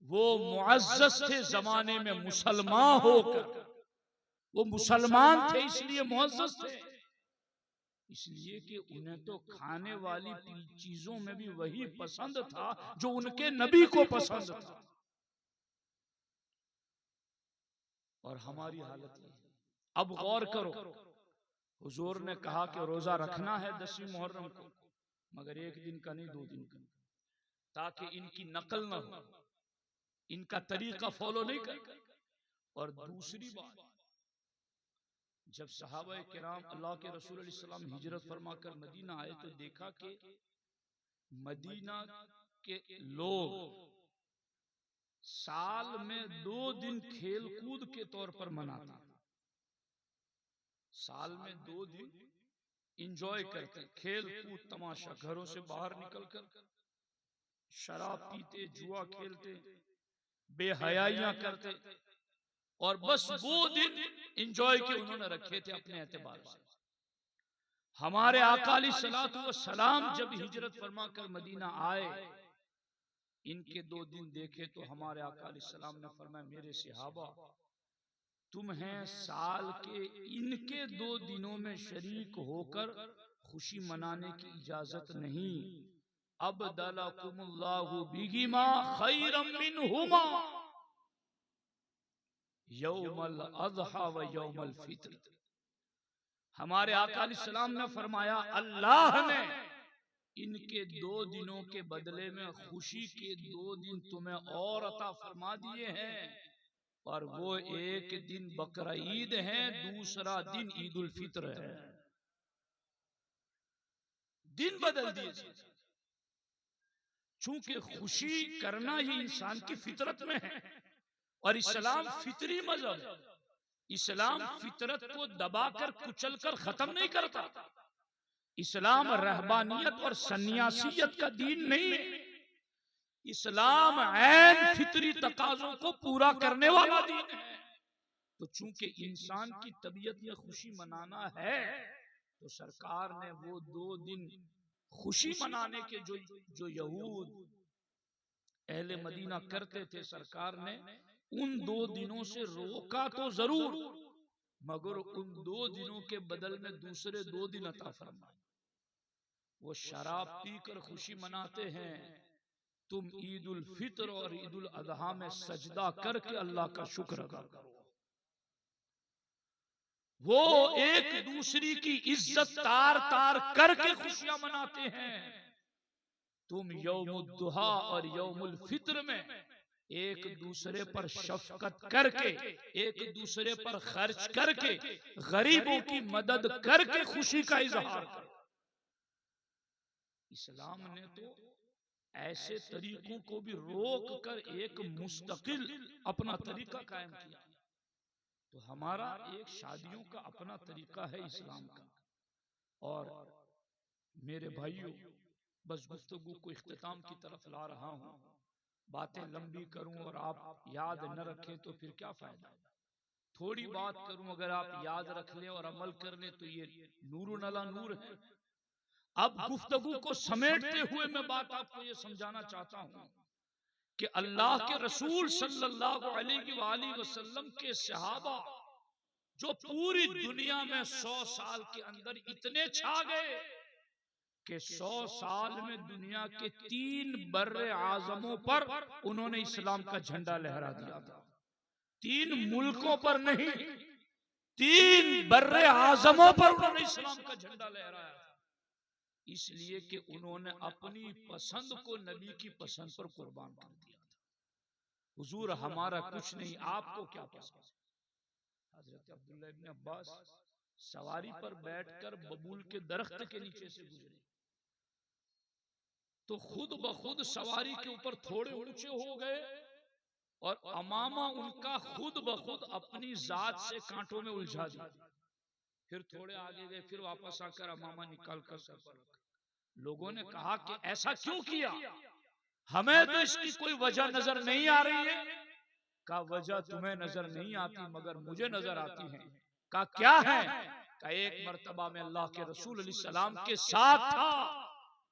वो मुअज़्ज़ज़ थे जमाने में मुसलमान होकर, वो मुसलमान थे इसलिए मुअज़्ज़ज़ थे। इसलिए कि उन्हें तो खाने वाली चीजों में भी वही पसंद था जो उनके नबी को पसंद था। और हमारी हालत ये। अब गौर करो, हुजूर ने कहा कि रोजा रखना है 10वीं मुहर्रम को, मगर 1 दिन का नहीं 2 दिन का, ताकि इनकी नकल न हो, इनका तरीका फॉलो नहीं कर। और दूसरी बात, जब सहाबा किराम अल्लाह के रसूल अलैहि सलाम हिजरत फरमा कर मदीना आए तो देखा कि मदीना के लोग साल में 2 दिन खेल कूद के तौर पर मनाते, साल में 2 दिन इंजॉय करते, खेल कूद तमाशा, घरों से बाहर निकलकर शराब पीते, जुआ खेलते, बेहयाइयां करते, और बस वो दिन इंजॉय के उन्होंने रखे थे अपने एतबार से। हमारे आका अलैहिस्सलातु वस्सलाम जब हिजरत फरमा कर मदीना आए, इनके 2 दिन देखे तो हमारे आका अलैहिस्सलाम ने फरमाया, मेरे सहाबा तुम्हें साल के इनके 2 दिनों में शरीक होकर खुशी मनाने की इजाजत नहीं। अबदलकुमुल्लाहु बिहिमा खैरम मिनहुमा यौमल अज़हा व यौमल फित्र। हमारे आका अलैहिस्सलाम ने फरमाया, अल्लाह ने इनके 2 दिनों के बदले में खुशी के 2 दिन तुम्हें और अता फरमा दिए हैं, और वो एक दिन बकरा ईद है, दूसरा दिन ईद उल फित्र है। दिन बदल दिए। चूंकि खुशी करना ही इंसान की फितरत में है, और इस्लाम फितरी मजहब है। इस्लाम फितरत को दबाकर कुचलकर खत्म नहीं करता। इस्लाम रहबानियत और सन्यासियत का दीन नहीं है। इस्लाम ऐन फितरी तकाजों को पूरा करने वाला दीन है। तो चूंकि इंसान की तबीयत में खुशी मनाना है, तो सरकार ने वो 2 दिन खुशी मनाने के जो यहूद अहले मदीना करते थे, सरकार ने उन 2 दिनों से रोका तो जरूर, मगर उन 2 दिनों के बदल में दूसरे 2 दिन अता फरमाए। वो शराब पीकर खुशी मनाते हैं, तुम ईद उल फित्र और ईद उल अजहा में सजदा करके अल्लाह का शुक्र अदा करो। वो एक दूसरी की इज्जत तार तार करके खुशियां मनाते हैं। तुम यौमुद दुहा और यौमुल फित्र में एक दूसरे पर शफकत करके, एक दूसरे पर खर्च करके, गरीबों की मदद करके खुशी का इजहार करो। इस्लाम ने तो ऐसे तरीकों को भी रोक कर एक मुस्तकिल अपना तरीका कायम किया। तो हमारा एक शादियों का अपना तरीका है इस्लाम का। और मेरे भाइयों, बस गुफ्तगू को इख्तिताम की तरफ ला रहा हूं। बातें लंबी करूं और आप याद न रखें तो फिर क्या फायदा। थोड़ी बात करूं, अगर आप याद रख लें और अमल कर लें तो ये नूरुन अला नूर है। अब गुफ्तगू को समेटते हुए मैं बात आपको ये समझाना चाहता हूं कि अल्लाह के रसूल सल्लल्लाहु अलैहि वसल्लम के सहाबा जो पूरी दुनिया में 100 साल के अंदर इतने छा गए कि 100 साल में दुनिया के 3 बर्रे आजमों पर उन्होंने इस्लाम का झंडा लहरा दिया था। 3 मुल्कों पर नहीं, 3 बर्रे आजमों पर उन्होंने इस्लाम का झंडा लहराया था। इसलिए कि उन्होंने अपनी पसंद को नबी की पसंद पर कुर्बान कर दिया था। हुजूर हमारा कुछ नहीं, आपको क्या पसंद। हजरत अब्दुल्लाह इब्न अब्बास सवारी पर बैठकर बबूल के दरख्त के नीचे से गुजरे तो खुद ब खुद सवारी के ऊपर थोड़े ऊंचे हो गए और अमामा उनका खुद ब खुद अपनी जात से कांटों में उलझा दिया। फिर थोड़े आगे गए, फिर वापस आकर अमामा निकाल कर सर पर रखा। लोगों ने कहा कि ऐसा क्यों किया, हमें तो इसकी कोई वजह नजर नहीं आ रही है। का वजह तुम्हें नजर नहीं आती मगर मुझे नजर आती है। का क्या है। का एक मर्तबा में अल्लाह के रसूल अलैहि सलाम के साथ था,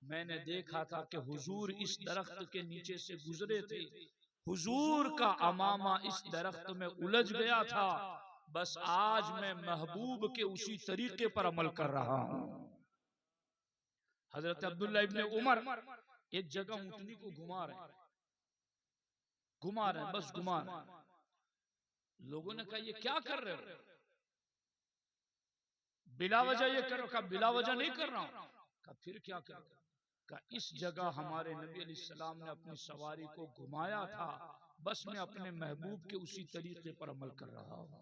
मैंने देखा था कि हुजूर इस दरख्त के नीचे से गुजरे थे, हुजूर का अमामा इस दरख्त में उलझ गया था। बस आज मैं महबूब के उसी तरीके पर अमल कर रहा हूं। हजरत अब्दुल्ला इब्ने उमर एक जगह ऊँटनी को घुमा रहे हैं, बस घुमा रहे हैं। लोगों ने कहा ये क्या कर रहे हो, बिला वजह ये करो। कहा बिला वजह नहीं कर रहा हूं। कहा फिर क्या कर रहे हो? कहा इस जगह हमारे नबी अलैहिस्सलाम ने अपनी सवारी को घुमाया था, बस मैं अपने महबूब के उसी तरीके पर अमल कर रहा हूं।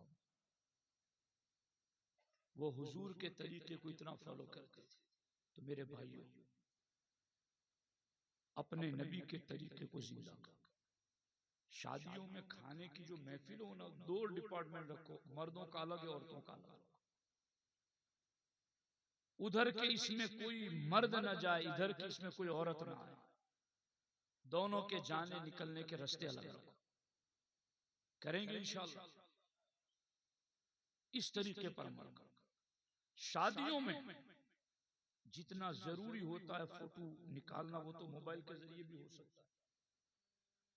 वो हुजूर के तरीके को इतना फॉलो करते थे। तो मेरे भाइयों, अपने नबी के तरीके को जिंदा करो। शादियों में खाने की जो महफिल हो ना, 2 डिपार्टमेंट रखो, मर्दों का अलग है, औरतों का अलग। उधर के इसमें कोई मर्द न जाए, इधर की इसमें कोई औरत ना आए। दोनों के जाने निकलने के रास्ते अलग रखो। करेंगे इंशाअल्लाह। इस तरीके पर अमल करो। शादियों में जितना जरूरी होता है फोटो निकालना, वो तो मोबाइल के जरिए भी हो सकता है।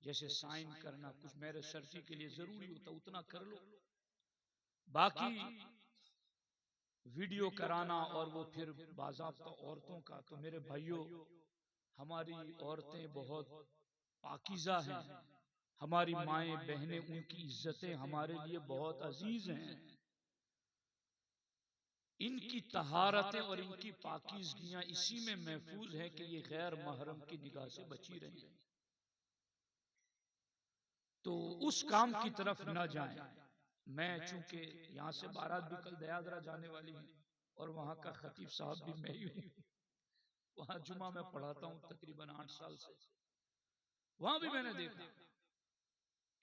जैसे साइन करना, कुछ मैरिज सर्टिफिकेट के लिए जरूरी होता है, उतना कर लो। बाकी वीडियो कराना और वो फिर बाज़ाब्ता औरतों का, तो मेरे भाइयों, हमारी औरतें बहुत पाकीज़ा हैं, हमारी माएं बहनें, उनकी इज्जतें हमारे लिए बहुत अजीज हैं। इनकी तहारतें और इनकी पाकीज़गियां इसी में महफूज है कि ये गैर महरम की निगाह से बची रहें। तो उस काम की तरफ न जाएं। मैं चूंकि यहाँ से बारात भी कल दयादरा जाने वाली है और वहाँ का खतीब साहब भी मैं ही हूँ। वहाँ जुमा में पढ़ाता हूँ तकरीबन 8 साल से। वहां भी मैंने देखा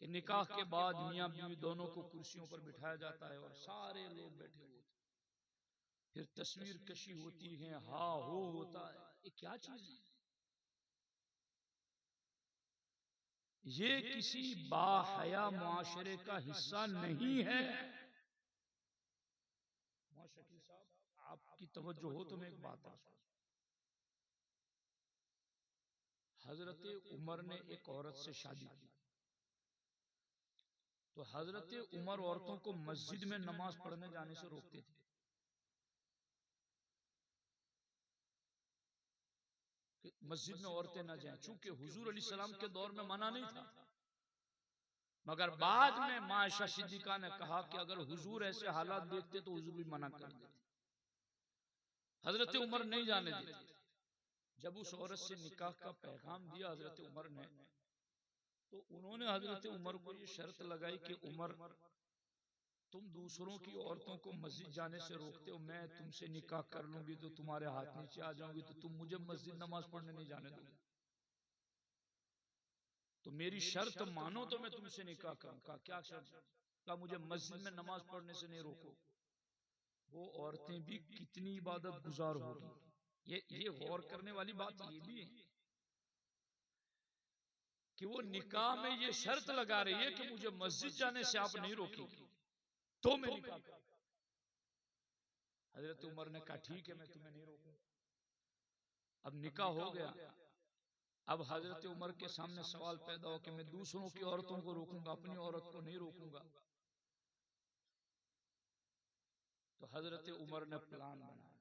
कि निकाह के बाद मियाँ बीवी दोनों को कुर्सियों पर बिठाया जाता है और सारे लोग बैठे हुए, फिर तस्वीर कशी होती है, हा हो होता है। ये क्या चीज है? ये किसी बाहया मुआशरे का हिस्सा नहीं है। शकील साहब, आपकी तवज्जो हो तो मैं एक बात आपको। हजरत उमर ने एक औरत से शादी की, तो हजरत उमर औरतों को मस्जिद में नमाज पढ़ने जाने से रोकते थे कि मस्जिद में औरतें ना जाएं, चूंकि हुजूर अलैहि सलाम के दौर में मना नहीं था। मगर बाद में मां आयशा सिद्दीका ने कहा कि अगर हुजूर ऐसे हालात देखते तो हुजूर भी मना कर देते। हजरत उमर नहीं जाने देते। जब उस औरत से निकाह का पैगाम दिया हजरत उमर ने, तो उन्होंने हजरत उमर को ये शर्त लगाई कि उमर, तुम दूसरों की औरतों को मस्जिद जाने से रोकते हो, मैं तुमसे निकाह कर लूंगी तो तुम्हारे हाथ नीचे आ जाऊंगी, तो तुम मुझे मस्जिद नमाज पढ़ने नहीं जाने दोगे, तो मेरी शर्त मानो तो मैं तुमसे निकाह करूंगा। क्या शर्त? का मुझे मस्जिद में नमाज पढ़ने से नहीं रोको। वो औरतें भी कितनी इबादत गुजार होगी। ये गौर करने वाली बात ये भी है कि वो निकाह में ये शर्त लगा रही है कि मुझे मस्जिद जाने से आप नहीं रोकेंगे तो मैं निकाह करूंगा। हजरत उमर ने कहा ठीक है, मैं तुम्हें नहीं रोकूंगा। अब निकाह हो गया। अब हजरत उमर के सामने सवाल पैदा हो कि मैं दूसरों की औरतों को रोकूंगा, अपनी औरत को नहीं रोकूंगा। तो हजरत उमर ने प्लान बनाया।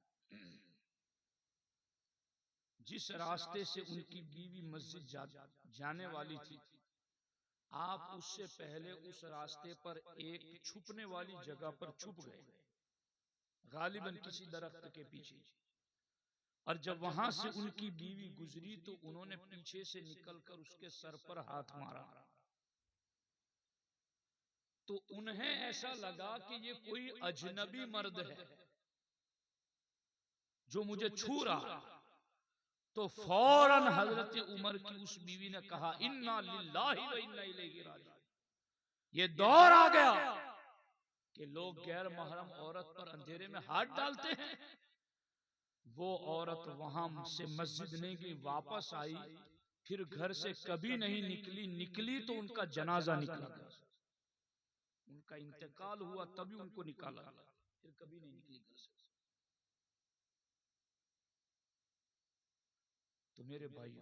जिस रास्ते से उनकी बीवी मस्जिद जाने वाली थी, आप उससे पहले उस रास्ते पर एक छुपने वाली जगह पर छुप गए, गालिबन किसी दरख्त के पीछे। और जब वहां से उनकी बीवी गुजरी तो उन्होंने पीछे से निकलकर उसके सर पर हाथ मारा। तो उन्हें ऐसा लगा कि ये कोई अजनबी मर्द है जो मुझे छू रहा। तो फौरन हजरत उमर की उस बीवी ने कहा, इन्ना लिल्लाहि व इन्ना इलैहि राजिऊन। ये दौर आ गया कि लोग गैर महरम औरत पर अंधेरे में हाथ डालते हैं। वो औरत वहां से मस्जिद नहीं गई, वापस आई, फिर घर से कभी नहीं निकली। निकली तो उनका जनाजा निकला, उनका इंतकाल हुआ तभी उनको निकाला, फिर कभी नहीं निकली घर से। तो मेरे भाई,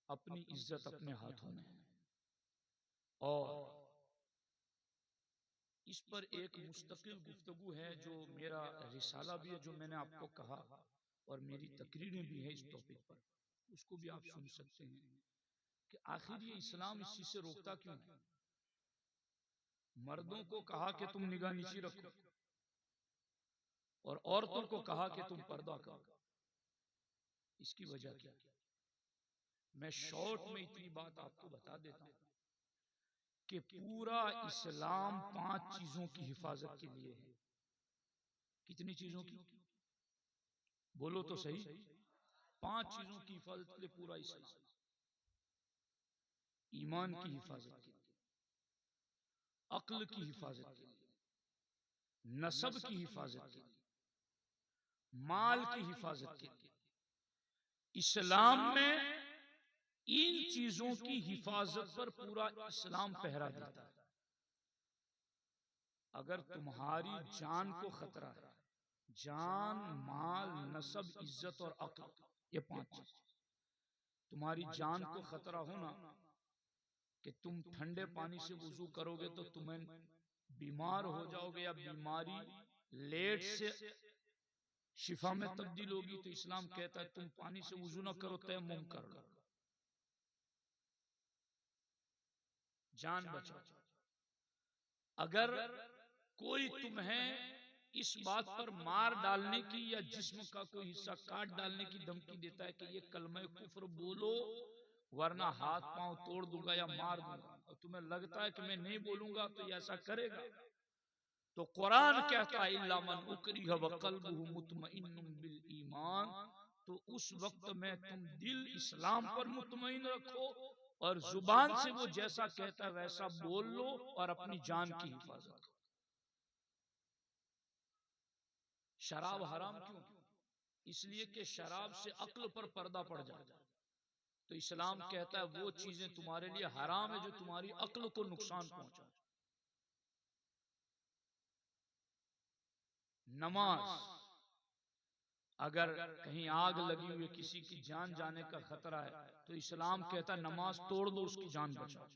अपनी इज्जत अपने हाथों में है। और इस पर एक मुस्तकिल गुफ्तगू है, जो मेरा रिसाला भी है, जो मैंने आपको कहा, और मेरी तकरीरें भी है इस टॉपिक पर, उसको भी आप सुन सकते हैं कि आखिर ये इस्लाम इस चीज से रोकता क्यों है। मर्दों को कहा कि तुम निगाह नीची रखो और औरतों को कहा कि तुम पर्दा करो, इसकी वजह क्या। मैं शॉर्ट में इतनी बात आपको बता देता हूं कि पूरा इस्लाम 5 चीजों की हिफाजत के लिए है। कितनी चीजों की, बोलो तो सही। 5 चीजों की हिफाजत के लिए पूरा इस्लाम। ईमान की हिफाजत के लिए, अक्ल की हिफाजत के लिए, नसब की हिफाजत के लिए, माल की हिफाजत के लिए। इस्लाम में इन चीजों की हिफाजत पर पूरा इस्लाम पहरा देता है। अगर तुम्हारी जान को खतरा है, जान, माल, नसब, इज्जत और अक्ल, ये 5 चीज, तुम्हारी जान को खतरा होना कि तुम ठंडे पानी से वुजू करोगे तो तुम्हें बीमार हो जाओगे या बीमारी लेट से शिफा में तब्दील होगी, तो इस्लाम कहता है तुम पानी से वुजू ना करो, तयम्मुम कर लो, जान बचाओ। अगर कोई तुम्हें इस बात पर मार डालने की या जिस्म का कोई हिस्सा काट डालने की धमकी देता है कि ये कलमा कुफ्र बोलो वरना हाथ पांव तोड़ दूंगा या मार दूंगा, और तुम्हें लगता है कि मैं नहीं बोलूंगा तो ये ऐसा करेगा, तो कुरान कहता है इल्ला मन उकरिह व क़ल्बुहु मुतमइन्नुम बिल ईमान, तो उस वक्त में तुम दिल इस्लाम पर मुतमइन रखो और जुबान से वो जैसा कहता है वैसा बोल लो और अपनी जान की हिफाजत करो। शराब हराम क्यों? इसलिए कि शराब से अक्ल पर पर्दा पड़ जाता है। तो इस्लाम कहता है वो चीजें तुम्हारे लिए हराम है जो तुम्हारी अक्ल को नुकसान पहुंचा। नमाज, अगर कहीं आग लगी हुई किसी की जान जाने का खतरा है तो इस्लाम कहता है नमाज तोड़ दो, उसकी जान बचाओ।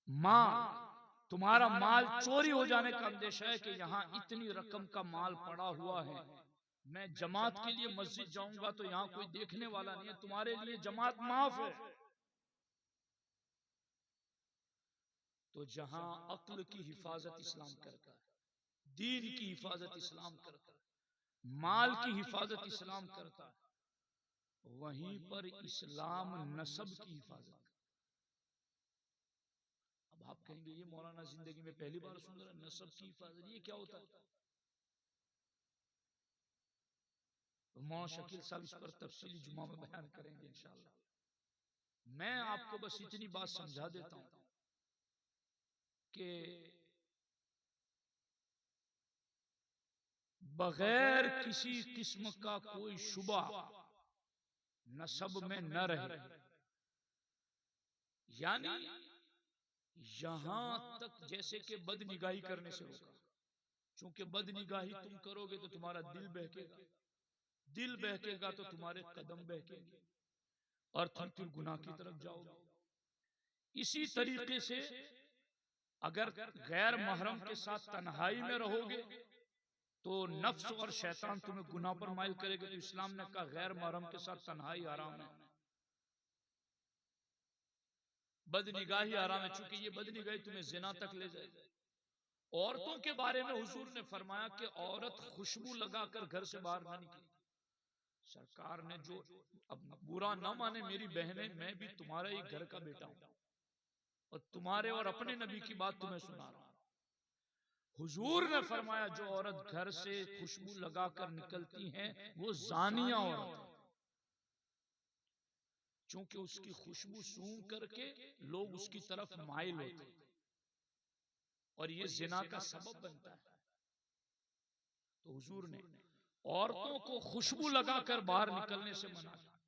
माल, तुम्हारा माल चोरी हो जाने का अंदेशा है कि यहाँ इतनी रकम का माल पड़ा हुआ है, मैं जमात के लिए मस्जिद जाऊंगा तो यहाँ कोई देखने वाला नहीं है, तुम्हारे लिए जमात माफ है। तो जहां अक्ल की हिफाजत इस्लाम करता है, दीन की हिफाजत इस्लाम करता है, माल की हिफाजत इस्लाम करता है, वहीं पर इस्लाम नसब की हिफाजत। अब आप कहेंगे ये मौलाना जिंदगी में पहली बार सुन रहे, नसब की हिफाजत ये क्या होता है? मौलाना शकील साहब इस पर तफसीली जुमा में बयान करेंगे इंशाअल्लाह। मैं आपको बस इतनी बात समझा देता हूं कि बगैर किसी किस्म का कोई शुबा नसब में न रहे, यानी यहां तक जैसे कि बदनिगाही करने से रोका, क्योंकि बदनिगाही तुम करोगे तो तुम्हारा दिल बहकेगा, दिल बहकेगा तो तुम्हारे कदम बहकेंगे और तुम फिर गुनाह की तरफ जाओगे। इसी तरीके से अगर गैर महरम के साथ तन्हाई में रहोगे तो नफ्स और शैतान तुम्हें गुनाह पर माइल करेगा। तो इस्लाम ने कहा गैर महरम के साथ तन्हाई हराम है, बदनिगाही हराम है, चूंकि ये बदनिगाही तुम्हें जिना तक ले जाएगी। औरतों के बारे में हुजूर ने फरमाया कि औरत खुशबू लगाकर घर से बाहर ना निकले। सरकार ने जो, अब बुरा ना माने मेरी बहनें, मैं भी तुम्हारा ही घर का बेटा हूं और तुम्हारे और अपने नबी की बात तुम्हें सुना रहा हूं। हुजूर ने फरमाया जो औरत घर से खुशबू लगाकर निकलती हैं वो जानिया औरत है, क्योंकि उसकी खुशबू सूंघ करके लोग उसकी तरफ माइल होते हैं और ये जिना का सबब बनता है। तो हुजूर ने औरतों को खुशबू लगाकर बाहर निकलने से मना किया,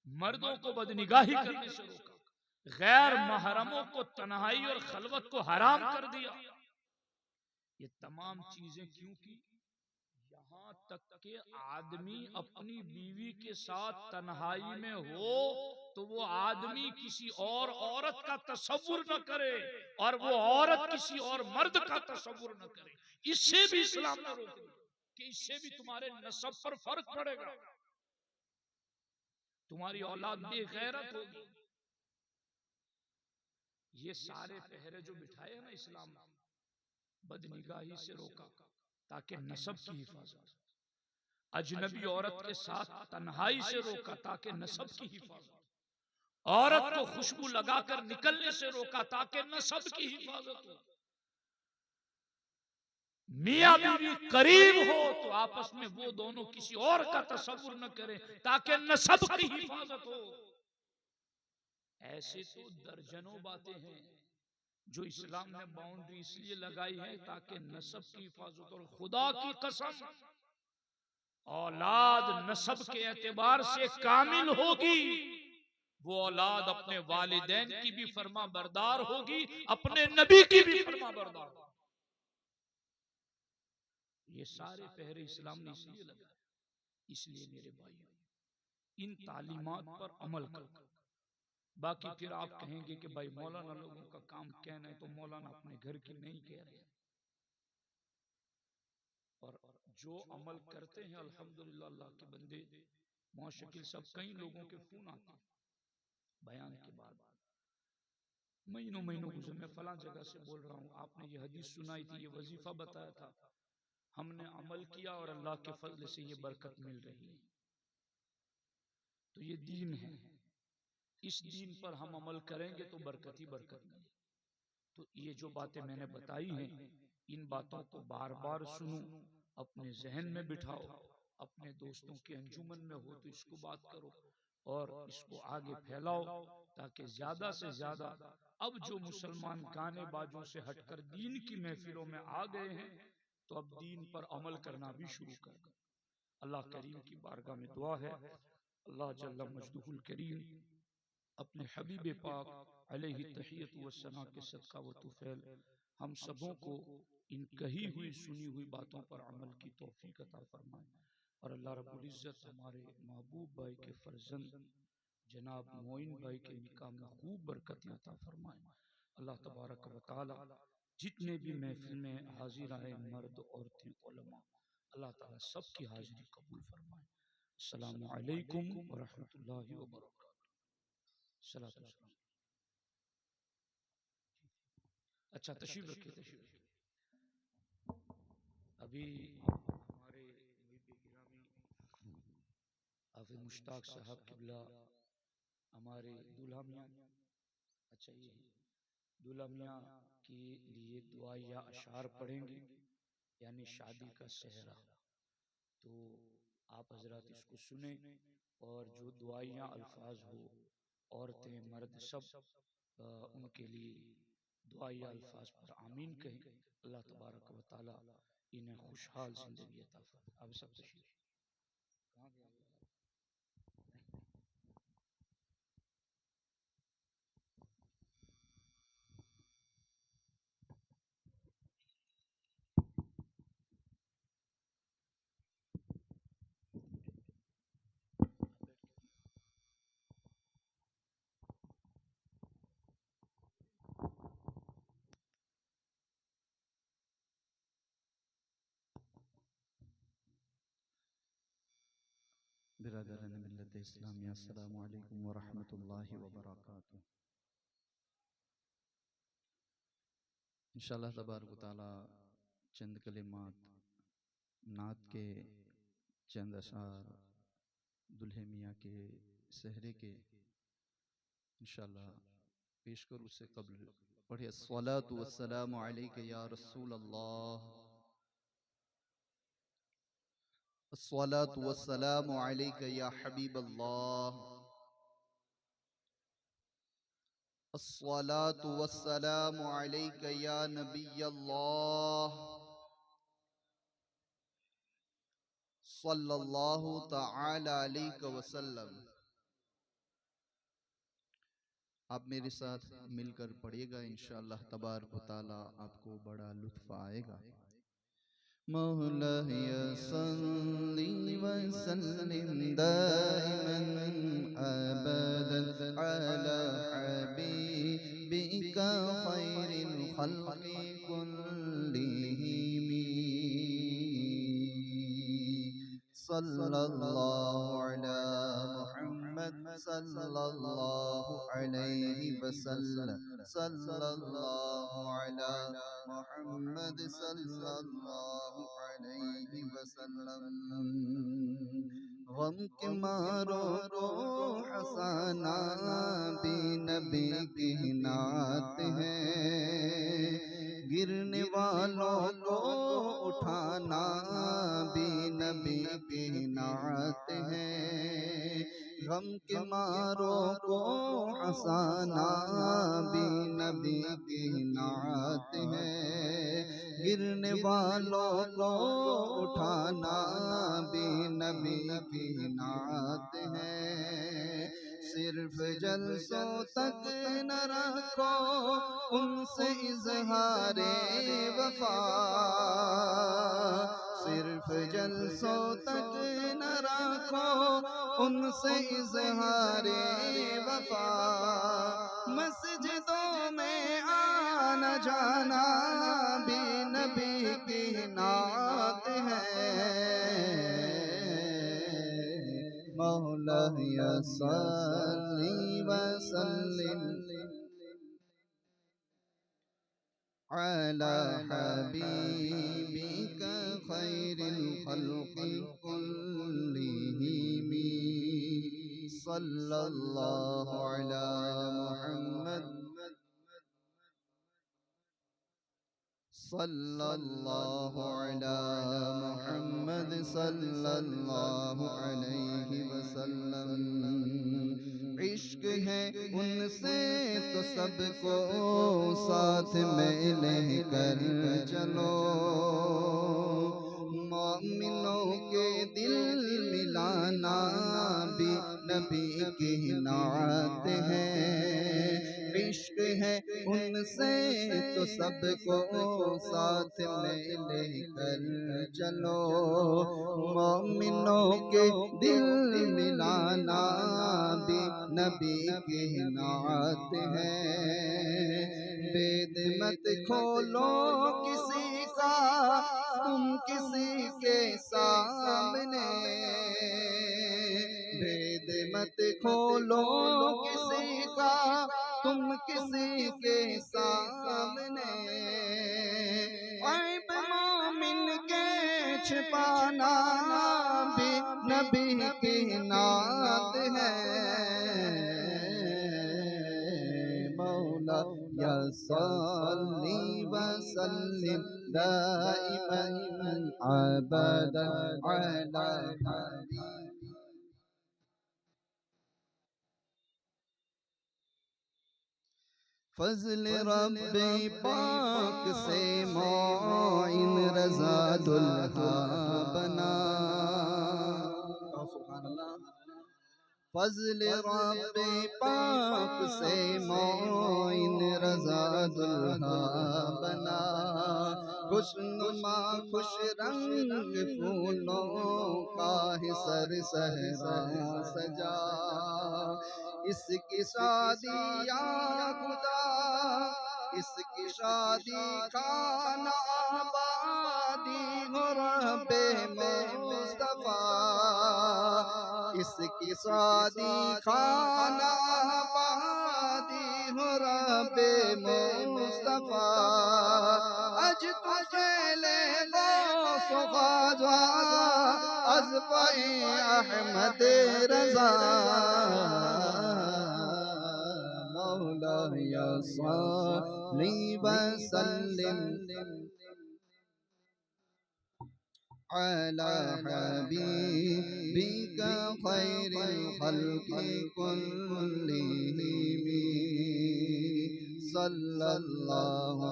मर्दों को बदनिगाही करने से रोका, गैर महरमों को तन्हाई और खलवत को हराम कर दिया। ये तमाम चीजें क्यों की? यहां यहाँ तक के आदमी अपनी बीवी के साथ तन्हाई में हो तो वो आदमी किसी और औरत का तसव्वुर न करे और वो औरत किसी और मर्द का तसव्वुर न करे। इससे भी इस्लाम ने रोक दिया कि इससे भी तुम्हारे नसब पर फर्क पड़ेगा, तुम्हारी औलाद बेगैरत होगी। ये सारे पहरे जो बिठाए हैं ना इस्लाम ने, बदनिगाही से रोका ताकि नसब की हिफाजत, अजनबी औरत के साथ तन्हाई से रोका ताकि नसब की हिफाजत, औरत को खुशबू लगाकर निकलने से रोका ताकि नसब की हिफाजत हो। मियां बीवी करीब हो तो आपस में वो दोनों किसी और का तसव्वुर न करें ताकि नसब की हिफाजत हो। ऐसे तो दर्जनों बातें हैं जो इस्लाम ने बाउंड्री इसलिए लगाई है ताकि नसब की हिफाजत। और खुदा की कसम, औलाद नसब के एतबार से कामिल होगी, वो औलाद अपने वालिदैन की भी फरमा बरदार होगी, अपने नबी की भी फरमा बरदार होगी। ये सारे पहरे इस्लाम ने इसलिए लगाए। इसलिए मेरे भाइयों, इन तालीमात पर अमल करो। बाकी फिर आप कहेंगे कि भाई मौलाना लोगों का काम कहना है, तो मौलाना अपने घर की नहीं कह रहे। और जो अमल करते हैं अल्हम्दुलिल्लाह अल्लाह के बंदे, मौशकिल सब कई लोगों के फोन आते हैं बयान के बाद, महीनों महीनों गुजर, मैं फलां जगह से बोल रहा हूँ, आपने ये हदीस सुनाई थी, ये वजीफा बताया था, हमने अमल किया और अल्लाह के फजल से ये बरकत मिल रही है। तो ये दीन है, इस दीन पर हम अमल करेंगे तो बरकत ही बरकत मिलेगी। तो ये जो बातें मैंने बताई हैं, इन बातों को बार बार सुनो, अपने जहन में बिठाओ, अपने दोस्तों के अंजुमन में हो तो इसको बात करो और इसको आगे फैलाओ, ताकि ज्यादा से ज्यादा अब जो मुसलमान गाने बाजों से हटकर दीन की महफिलों में आ गए हैं, तो अब दीन पर अमल करना भी शुरू कर दो। अल्लाह करीम की बारगाह में दुआ है, अल्लाह जल्ला मजदूहुल करीम अपने हबीब पाक अलैहि तहियत व सना के सदका व तुफैल हम सबों को इन कही हुई सुनी हुई बातों पर अमल की तौफीक अता फरमाए। और अल्लाह रब्बुल इज्जत हमारे महबूब भाई के फर्जंद जनाब मोइन भाई के निकाह में खूब बरकत अता फरमाए। अल्लाह तबारक व तआला जितने भी महफिल में हाजिर आए, मर्द औरतें उलमा, अल्लाह ताला सबकी हाजिरी कबूल फरमाए। अस्सलामु अलैकुम व रहमतुल्लाहि व बरकातुहू। सलातो सलाम। अच्छा तशरीफ रखिए, तशरीफ रखिए। अभी हमारे गिरामी हाफिज मुश्ताक साहब किबला हमारे दूल्हा मियाँ, अच्छा ये दूल्हा मियाँ के लिए दुआ या अशार पढ़ेंगे, यानी शादी का सेहरा। तो आप हजरात इसको सुने और जो दुआइयाँ अल्फाज हो, औरतें मर्द सब उनके लिए दुआइया अल्फाज पर आमीन कहें। अल्लाह तबारक व ताला इन्हें खुशहाल जिंदगी अता फरमाए। अब सब तशरीफ कहाँ गया? बिरादरान मिल्लत इस्लामिया, अस्सलामु अलैकुम व रहमतुल्लाहि व बरकातुहू। इंशाअल्लाह तबारक व तआला चंद कलिमात नात के चंद अशार दुल्हे मियाँ के सहरे के इंशाअल्लाह पेश करूँ। उससे कबल पढ़े अस्सलातु वस्सलामु अलैका या रसूल अल्लाह, अस्सलातु वस्सलामु अलैका या हबीब अल्लाह, अस्सलातु वस्सलामु अलैका या नबी अल्लाह, सल्लल्लाहु तआला अलैहि वसल्लम। आप मेरे साथ मिलकर पढ़िएगा, इंशाअल्लाह तबारक व तआला आपको बड़ा लुत्फ आएगा। मौलाया सल्ली व सल्लिम दाइमन अबदन अला हबीबिका खैरिल खल्क़ि कुल्लिहिम सल्लल्लाहु अला मुहम्मद सल्लल्लाहु अलैहि वसल्लम सल्लल्लाहु अला मुहम्मद सल्लल्लाहु अलैहि वसल्लम। गम के मारो को हसाना भी नबी की नात है, गिरने वालों को उठाना भी नबी की नात है। गम के मारो को हसाना भी नबी की नात है, गिरने वालों को उठाना भी नबी की नात है। सिर्फ जलसों तक न रखो उनसे इजहारे वफा, सिर्फ जलसों तक न रखो उनसे इजहारे वफा। मस्जिदों में आना जाना भी नबी की नात है। मौलाया सल्ली व सल्लिम अला हबीबिका खैरिल खल्क़ि कुल्लिहिम सल्लल्लाहु अला मुहम्मद सल्लल्लाहु अला मुहम्मद सल्लल्लाहु अलैहि वसल्लम। इश्क है उनसे तो सबको साथ में लेकर चलो, मोमिनों के दिल मिलाना भी नबी की नात है। इश्क है उनसे तो सबको साथ में लेकर चलो, मोमिनों के दिल मिलाना भी नबी की नात है। वेद मत खोलो किसी का तुम किसी के सामने, वेद मत खोलो किसी का तुम किसी के सामने। ऐब मोमिन के छिपाना भी नबी की नात है। मौला या सल्ली व सल्लिम दाइमन अबदन अला फज़ल रब्बे पाक से मोइन रज़ा दुल्हा बना। फज़ल रब्बे पाक से मोइन रज़ा दुल्हा बना। खुशनुमा खुश रंग फूलों का ही सर सहरा सजा। इसकी शादी या खुदा इसकी शादी खाना आबादी हो रब्बे मुस्तफा। इसकी शादी खाना आबादी हो रब्बे मुस्तफा। अज तो फैले गौस ख्वाजा अज़ पे अहमद रज़ा। मौलाया सल्ली व सल्लिम अला हबीबिका खैरिल खल्क़ि कुल्लिहिम सल्लल्लाहु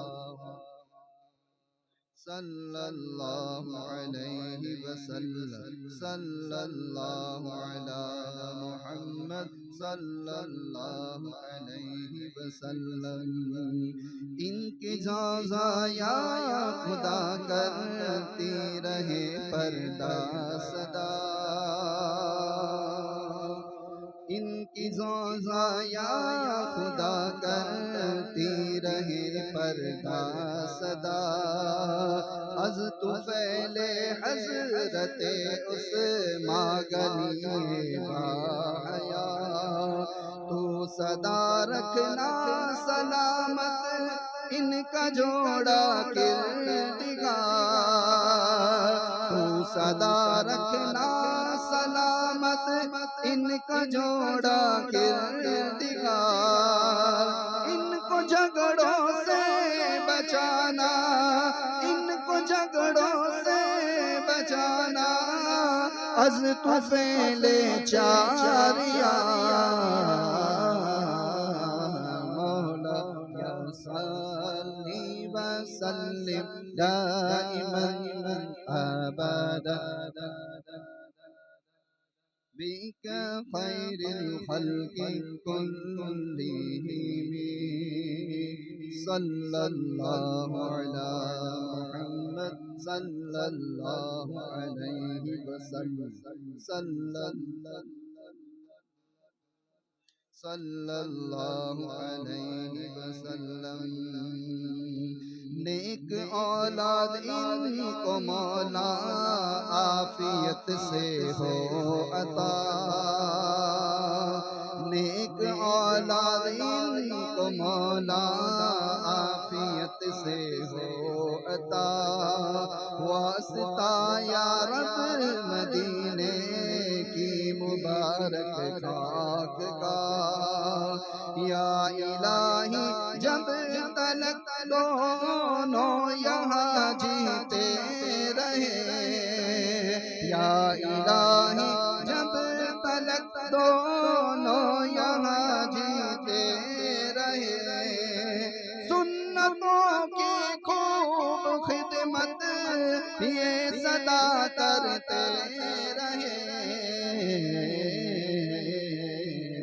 अलैहि वसल्लम। सल्लल्लाहु अला मुहम्मद सल्लल्लाहु अलैहि वसल्लम। इनकी जाज़ाया खुदा करती रहे पर्दा सदा, इनकी ज़ाज़ाया खुदा करती रहे पर्दा सदा। अज़ तुफ़ैले हज़रते उस्मा गनी बाहया, तू सदा रखना सलामत इनका जोड़ा किरदिगार। तू सदा रखना सलामत इनका जोड़ा किरदिगार। इनको झगड़ों से बचाना, इनको झगड़ों से बचाना, अज़ तुफ़ैले चारिया। मौला या सल्ली व सल्लिम दाइमन अबदा बिका खैरिल खल्क़ि कुल्लिहिम। सल्लल्लाहु अला मुहम्मद सल्लल्लाहु अलैहि वसल्लम। सल्लल्लाहु अलैहि वसल्लम। नेक औलाद इनको मौला आफियत से हो अता। नेक औलाद इनको मौला आफियत से हो अता। वास्ता या रब मदीने की मुबारक खाक का। या इलाही जब तलक दोनों यहाँ जीते रहे, या इलाही जब तलक दोनों यहाँ जीते रहे। सुन्नतों की खूब खिदमत ये सदा करते रहे।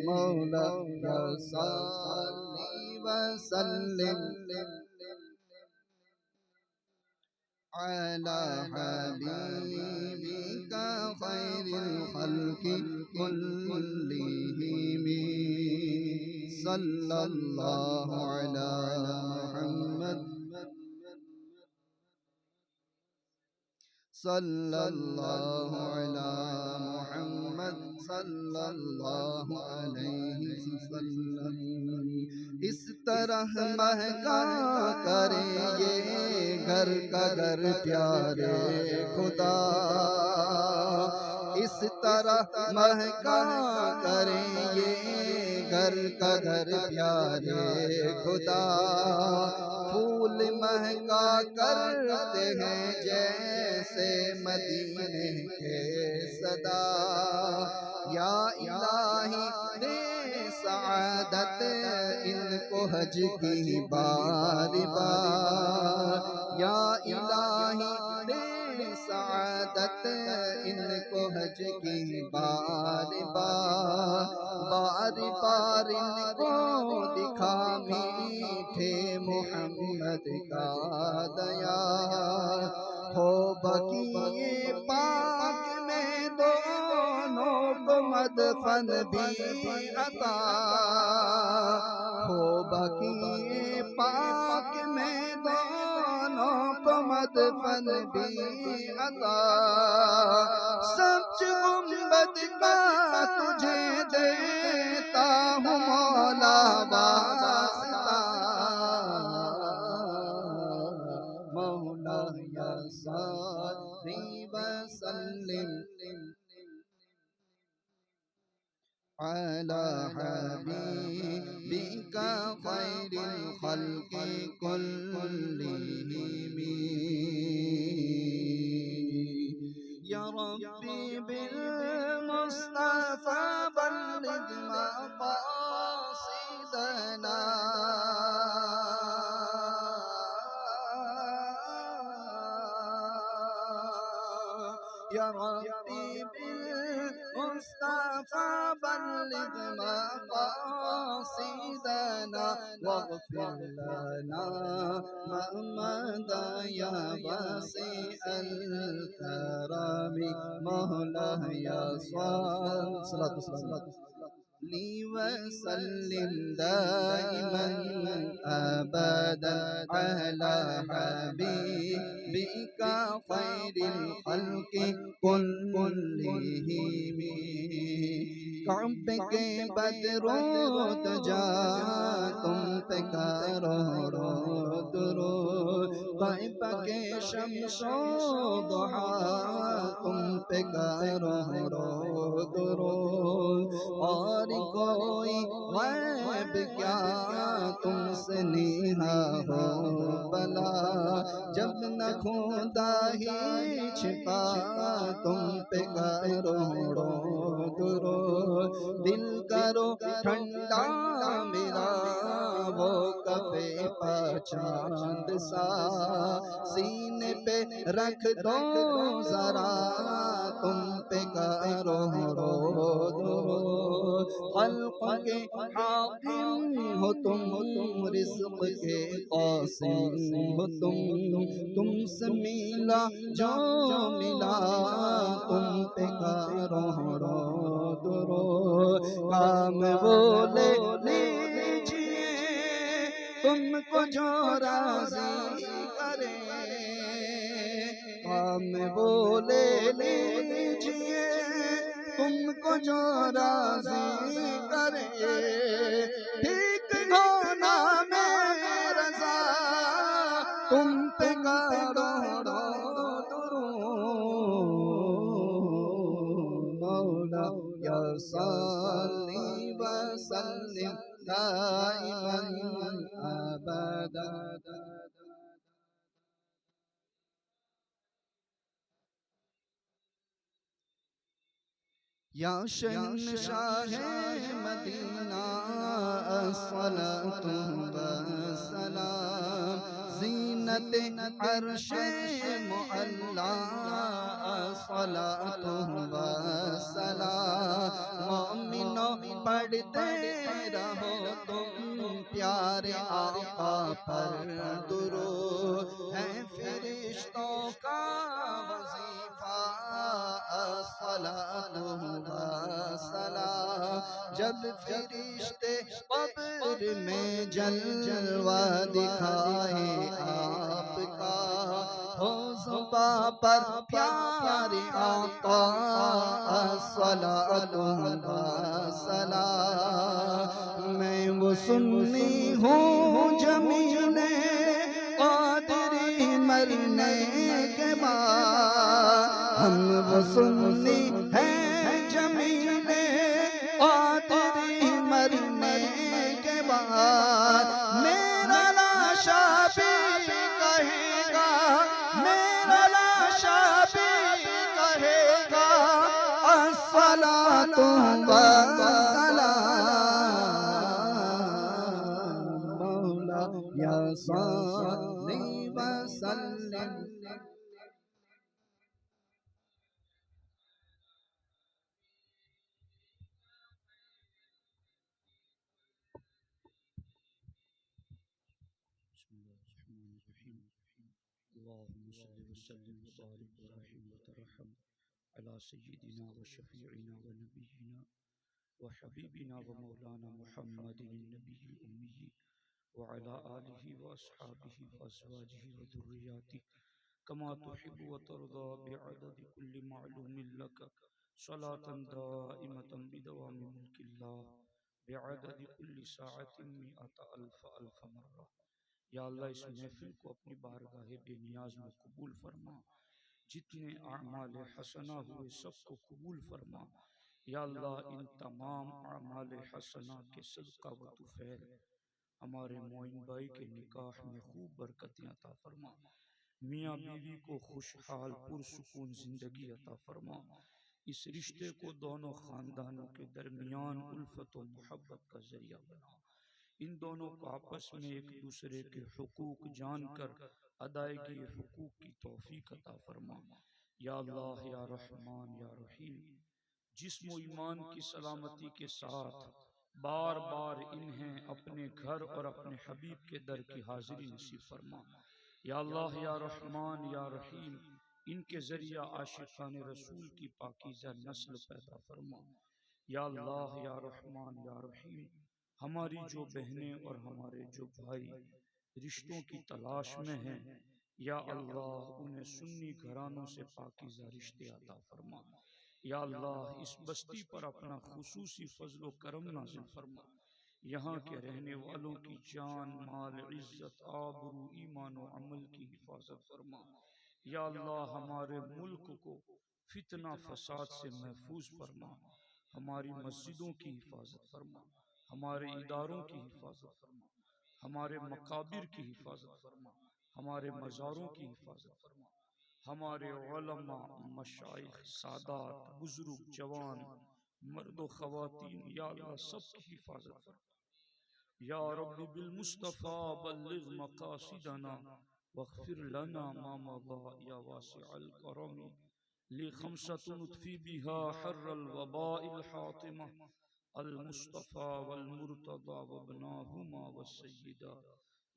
मौला या सल्ली व सल्लिम अला हबीबिका खैरिल खल्क़ि कुल्लिहिम। सल्लल्लाहु अला मुहम्मद सल्लल्लाहु अला मुहम्मद सल्लल्लाहु अलैहि वसल्लम। इस तरह महका करे ये घर का घर प्यारे खुदा। इस तरह महका करे ये घर का घर प्यारे खुदा। फूल महका करते हैं जैसे मदीने के सदा। या इलाही दे सआदत इनको हज की बार बार। या इलाही दे सआदत इनको हज की बार बार। बार बार इनको दिखा मीठे मोहम्मद का दया। हो बकीए पाक में दोनों को मदफन भी अता। हो बकीए पाक में दोनों को मदफन भी अता। सब्ज गुंबद का तुझे देता हूँ मौला वास्ता। मौला या सल्ली व सल्लिम अला हबीबिका खैरिल खल्क़ि कुल्लिहिम। या रब्बी बिल मुस्तफा बल्लिग मक़ासिदना। या रब्बी बिल मुस्तफा बल्लिग मक़ासिदना वग़फ़िर लना महमदा या वासिअल करमी मौला या सल्लल्लाहु ली वसल्लिम दाइमन अबदन अला हबीबिका खैरिल खल्क़ि कुल्लिहिम। काबे के बदरूद जा तुम पे करोड़ों दुरूद, तैबा के शम्सो दुहा तुम पे करोड़ों दुरूद। और कोई गैब क्या तुमसे नेहा हो भला, जब न खुदा ही छिपा तुम पे करोड़ों दुरूद। दिल करो ठंडा मेरा वो कफे पा चांद सा, सीने पे रख दो जरा तुम पे करोड़ों दुरूद। खल्क़ के हाकिम हो तुम, रिज़्क़ के क़ासिम हो तुमसे मिला जो मिला तुम पे करोड़ों दुरूद। काम वो ले लीजिए तुमको जो राज़ी करे, काम वो ले लीजिए तुमको जो राज़ी करे। ठीक होना में रज़ा तुम पे करोड़ों दुरूद। मौला या सल्ली व सल्लिम दाइमन अबदा। या शहंशाहे मदीना अस्सलातु वस्सलाम, ज़ीनत अर्शे मुअल्ला अस्सलातु वस्सलाम। मोमिनो पढ़ते रहो तुम प्यारे आका पर दुरूद, है फरिश्तों का वजीफा अस्सलातु वस्सलाम। जब फरिश्ते कब्र में जलवा दिखाए आपका, हो ज़ुबा पर प्यारे आका अस्सलातु वस्सलाम। मैं वो सुन्नी हूँ जमीने क़ादरी मरने के बाद, हम वो सुन्नी हैं जमीने क़ादरी मरने के बाद। मेरा लाशा भी कहेगा, मेरा लाशा भी कहेगा अस्सलातु वस्सलाम। मौला या सल्ली व सल्लिम। बिस्मिल्लाहिर्रहमानिर्रहीम। अल्लाहुम्मा सल्लि व सल्लिम व बारिक व रहिम व तरहम अला सय्यिदिना व शफीइना व नबिय्यिना व हबीबिना व मौलाना मुहम्मदिन नबिय्यिल उम्मी व अला आलिहि व अस्हाबिहि व अज़वाजिहि व ज़ुर्रिय्यातिहि कमा तुहिब्बु व तर्दा बिअददि कुल्लि मालूमिन लक सलातन दाइमतन बिदवामि मुल्किल्लाह बिअददि कुल्लि साअतिन मिअत अल्फ अल्फ मर्रा। या अल्लाह इस महफिल को अपनी बारगाह बेनियाज में कबूल फरमा, जितने आमाल हसना हुए सबको कबूल फरमा। या अल्लाह इन तमाम आमाल हसना के सदका व तुफैल हमारे मोइन भाई के निकाह में खूब बरकतें अता फरमा। मियाँ बीवी को खुशहाल पुरसुकून जिंदगी अता फरमा। इस रिश्ते को दोनों खानदानों के दरमियान उल्फत व मोहब्बत का जरिया बना। इन दोनों को आपस में एक दूसरे के हुकूक जानकर अदायगी हुकूक की तौफीक अता फरमा। या अल्लाह या रहमान या रहीम, जिस्म व ईमान की सलामती के साथ बार बार इन्हें अपने घर और अपने हबीब के दर की हाजिरी नसीब फरमा। या अल्लाह या रहमान या रहीम, इनके जरिया आशिकान रसूल की पाकीज़ा नस्ल पैदा फरमा। या अल्लाह या रहमान या रहीम, हमारी जो बहनें और हमारे जो भाई रिश्तों की तलाश में हैं, या अल्लाह उन्हें सुन्नी घरानों से पाकीज़ा रिश्ते अता फरमा। या अल्लाह इस बस्ती पर अपना खुसूसी फजल करम नाज़िल फरमा। यहाँ के रहने वालों की जान माल इज्जत आबरू ईमान व अमल की हिफाजत फरमा। या अल्लाह हमारे मुल्क को फितना फसाद से महफूज फरमा। हमारी मस्जिदों की हिफाजत फरमा, हमारे इदारों की हिफाजत फरमा, हमारे मकाबिर की हिफाजत फरमा, हमारे मज़ारों की हिफाजत फरमा, हमारे उलमा मशाइख सादात बुजुर्ग जवान मर्द व ख़वातीन या अल्लाह सब की हिफाजत फरमा। या रब्बी बिल मुस्तफ़ा बल्लिग़ मक़ासिदना वग़फ़िर लना मा मज़ा या वासिअल करम लि खमसतुन उत्फ़ी बिहा हर्रल वबाइल हातिमा अल मुस्तफ़ा वल मुर्तज़ा वब्नाहुमा वस्सय्यिदा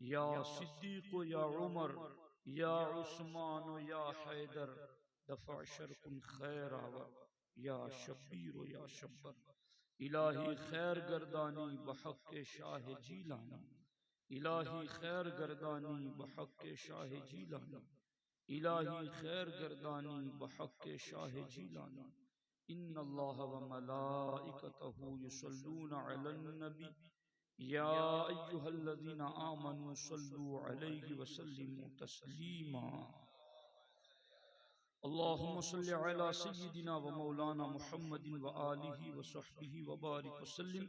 या सिद्दीक़ या उमर या उस्मान या हैदर दफ़ा शर्कुन खैरा या शब्बीर या शब्बर। इलाही खैर गर्दानी बहक़ शाह जीलानी, इलाही खैर गर्दानी बहक़ शाह जीलानी, इलाही खैर गर्दानी बहक़ शाह जीलानी। इन्नल्लाह व मलाइकतहू युसल्लूना अलन नबी या अय्युहल्लज़ीना आमनू सल्लू अलैहि व सल्लिमू तस्लीमा। अल्लाहुम्मा सल्लि अला सय्यिदिना व मौलाना मुहम्मदिन व आलिहि व सहबिहि व बारिक वसल्लिम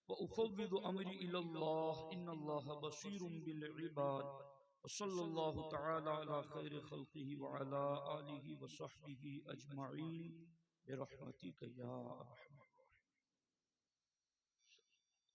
व उफ़व्विदु अमरी इलल्लाह इन्नल्लाह बसीरुम बिल इबाद व सल्लल्लाहु तआला अला खैरि खल्क़िहि व अला आलिहि व सहबिहि अजमईन बिरहमतिक या अरहम।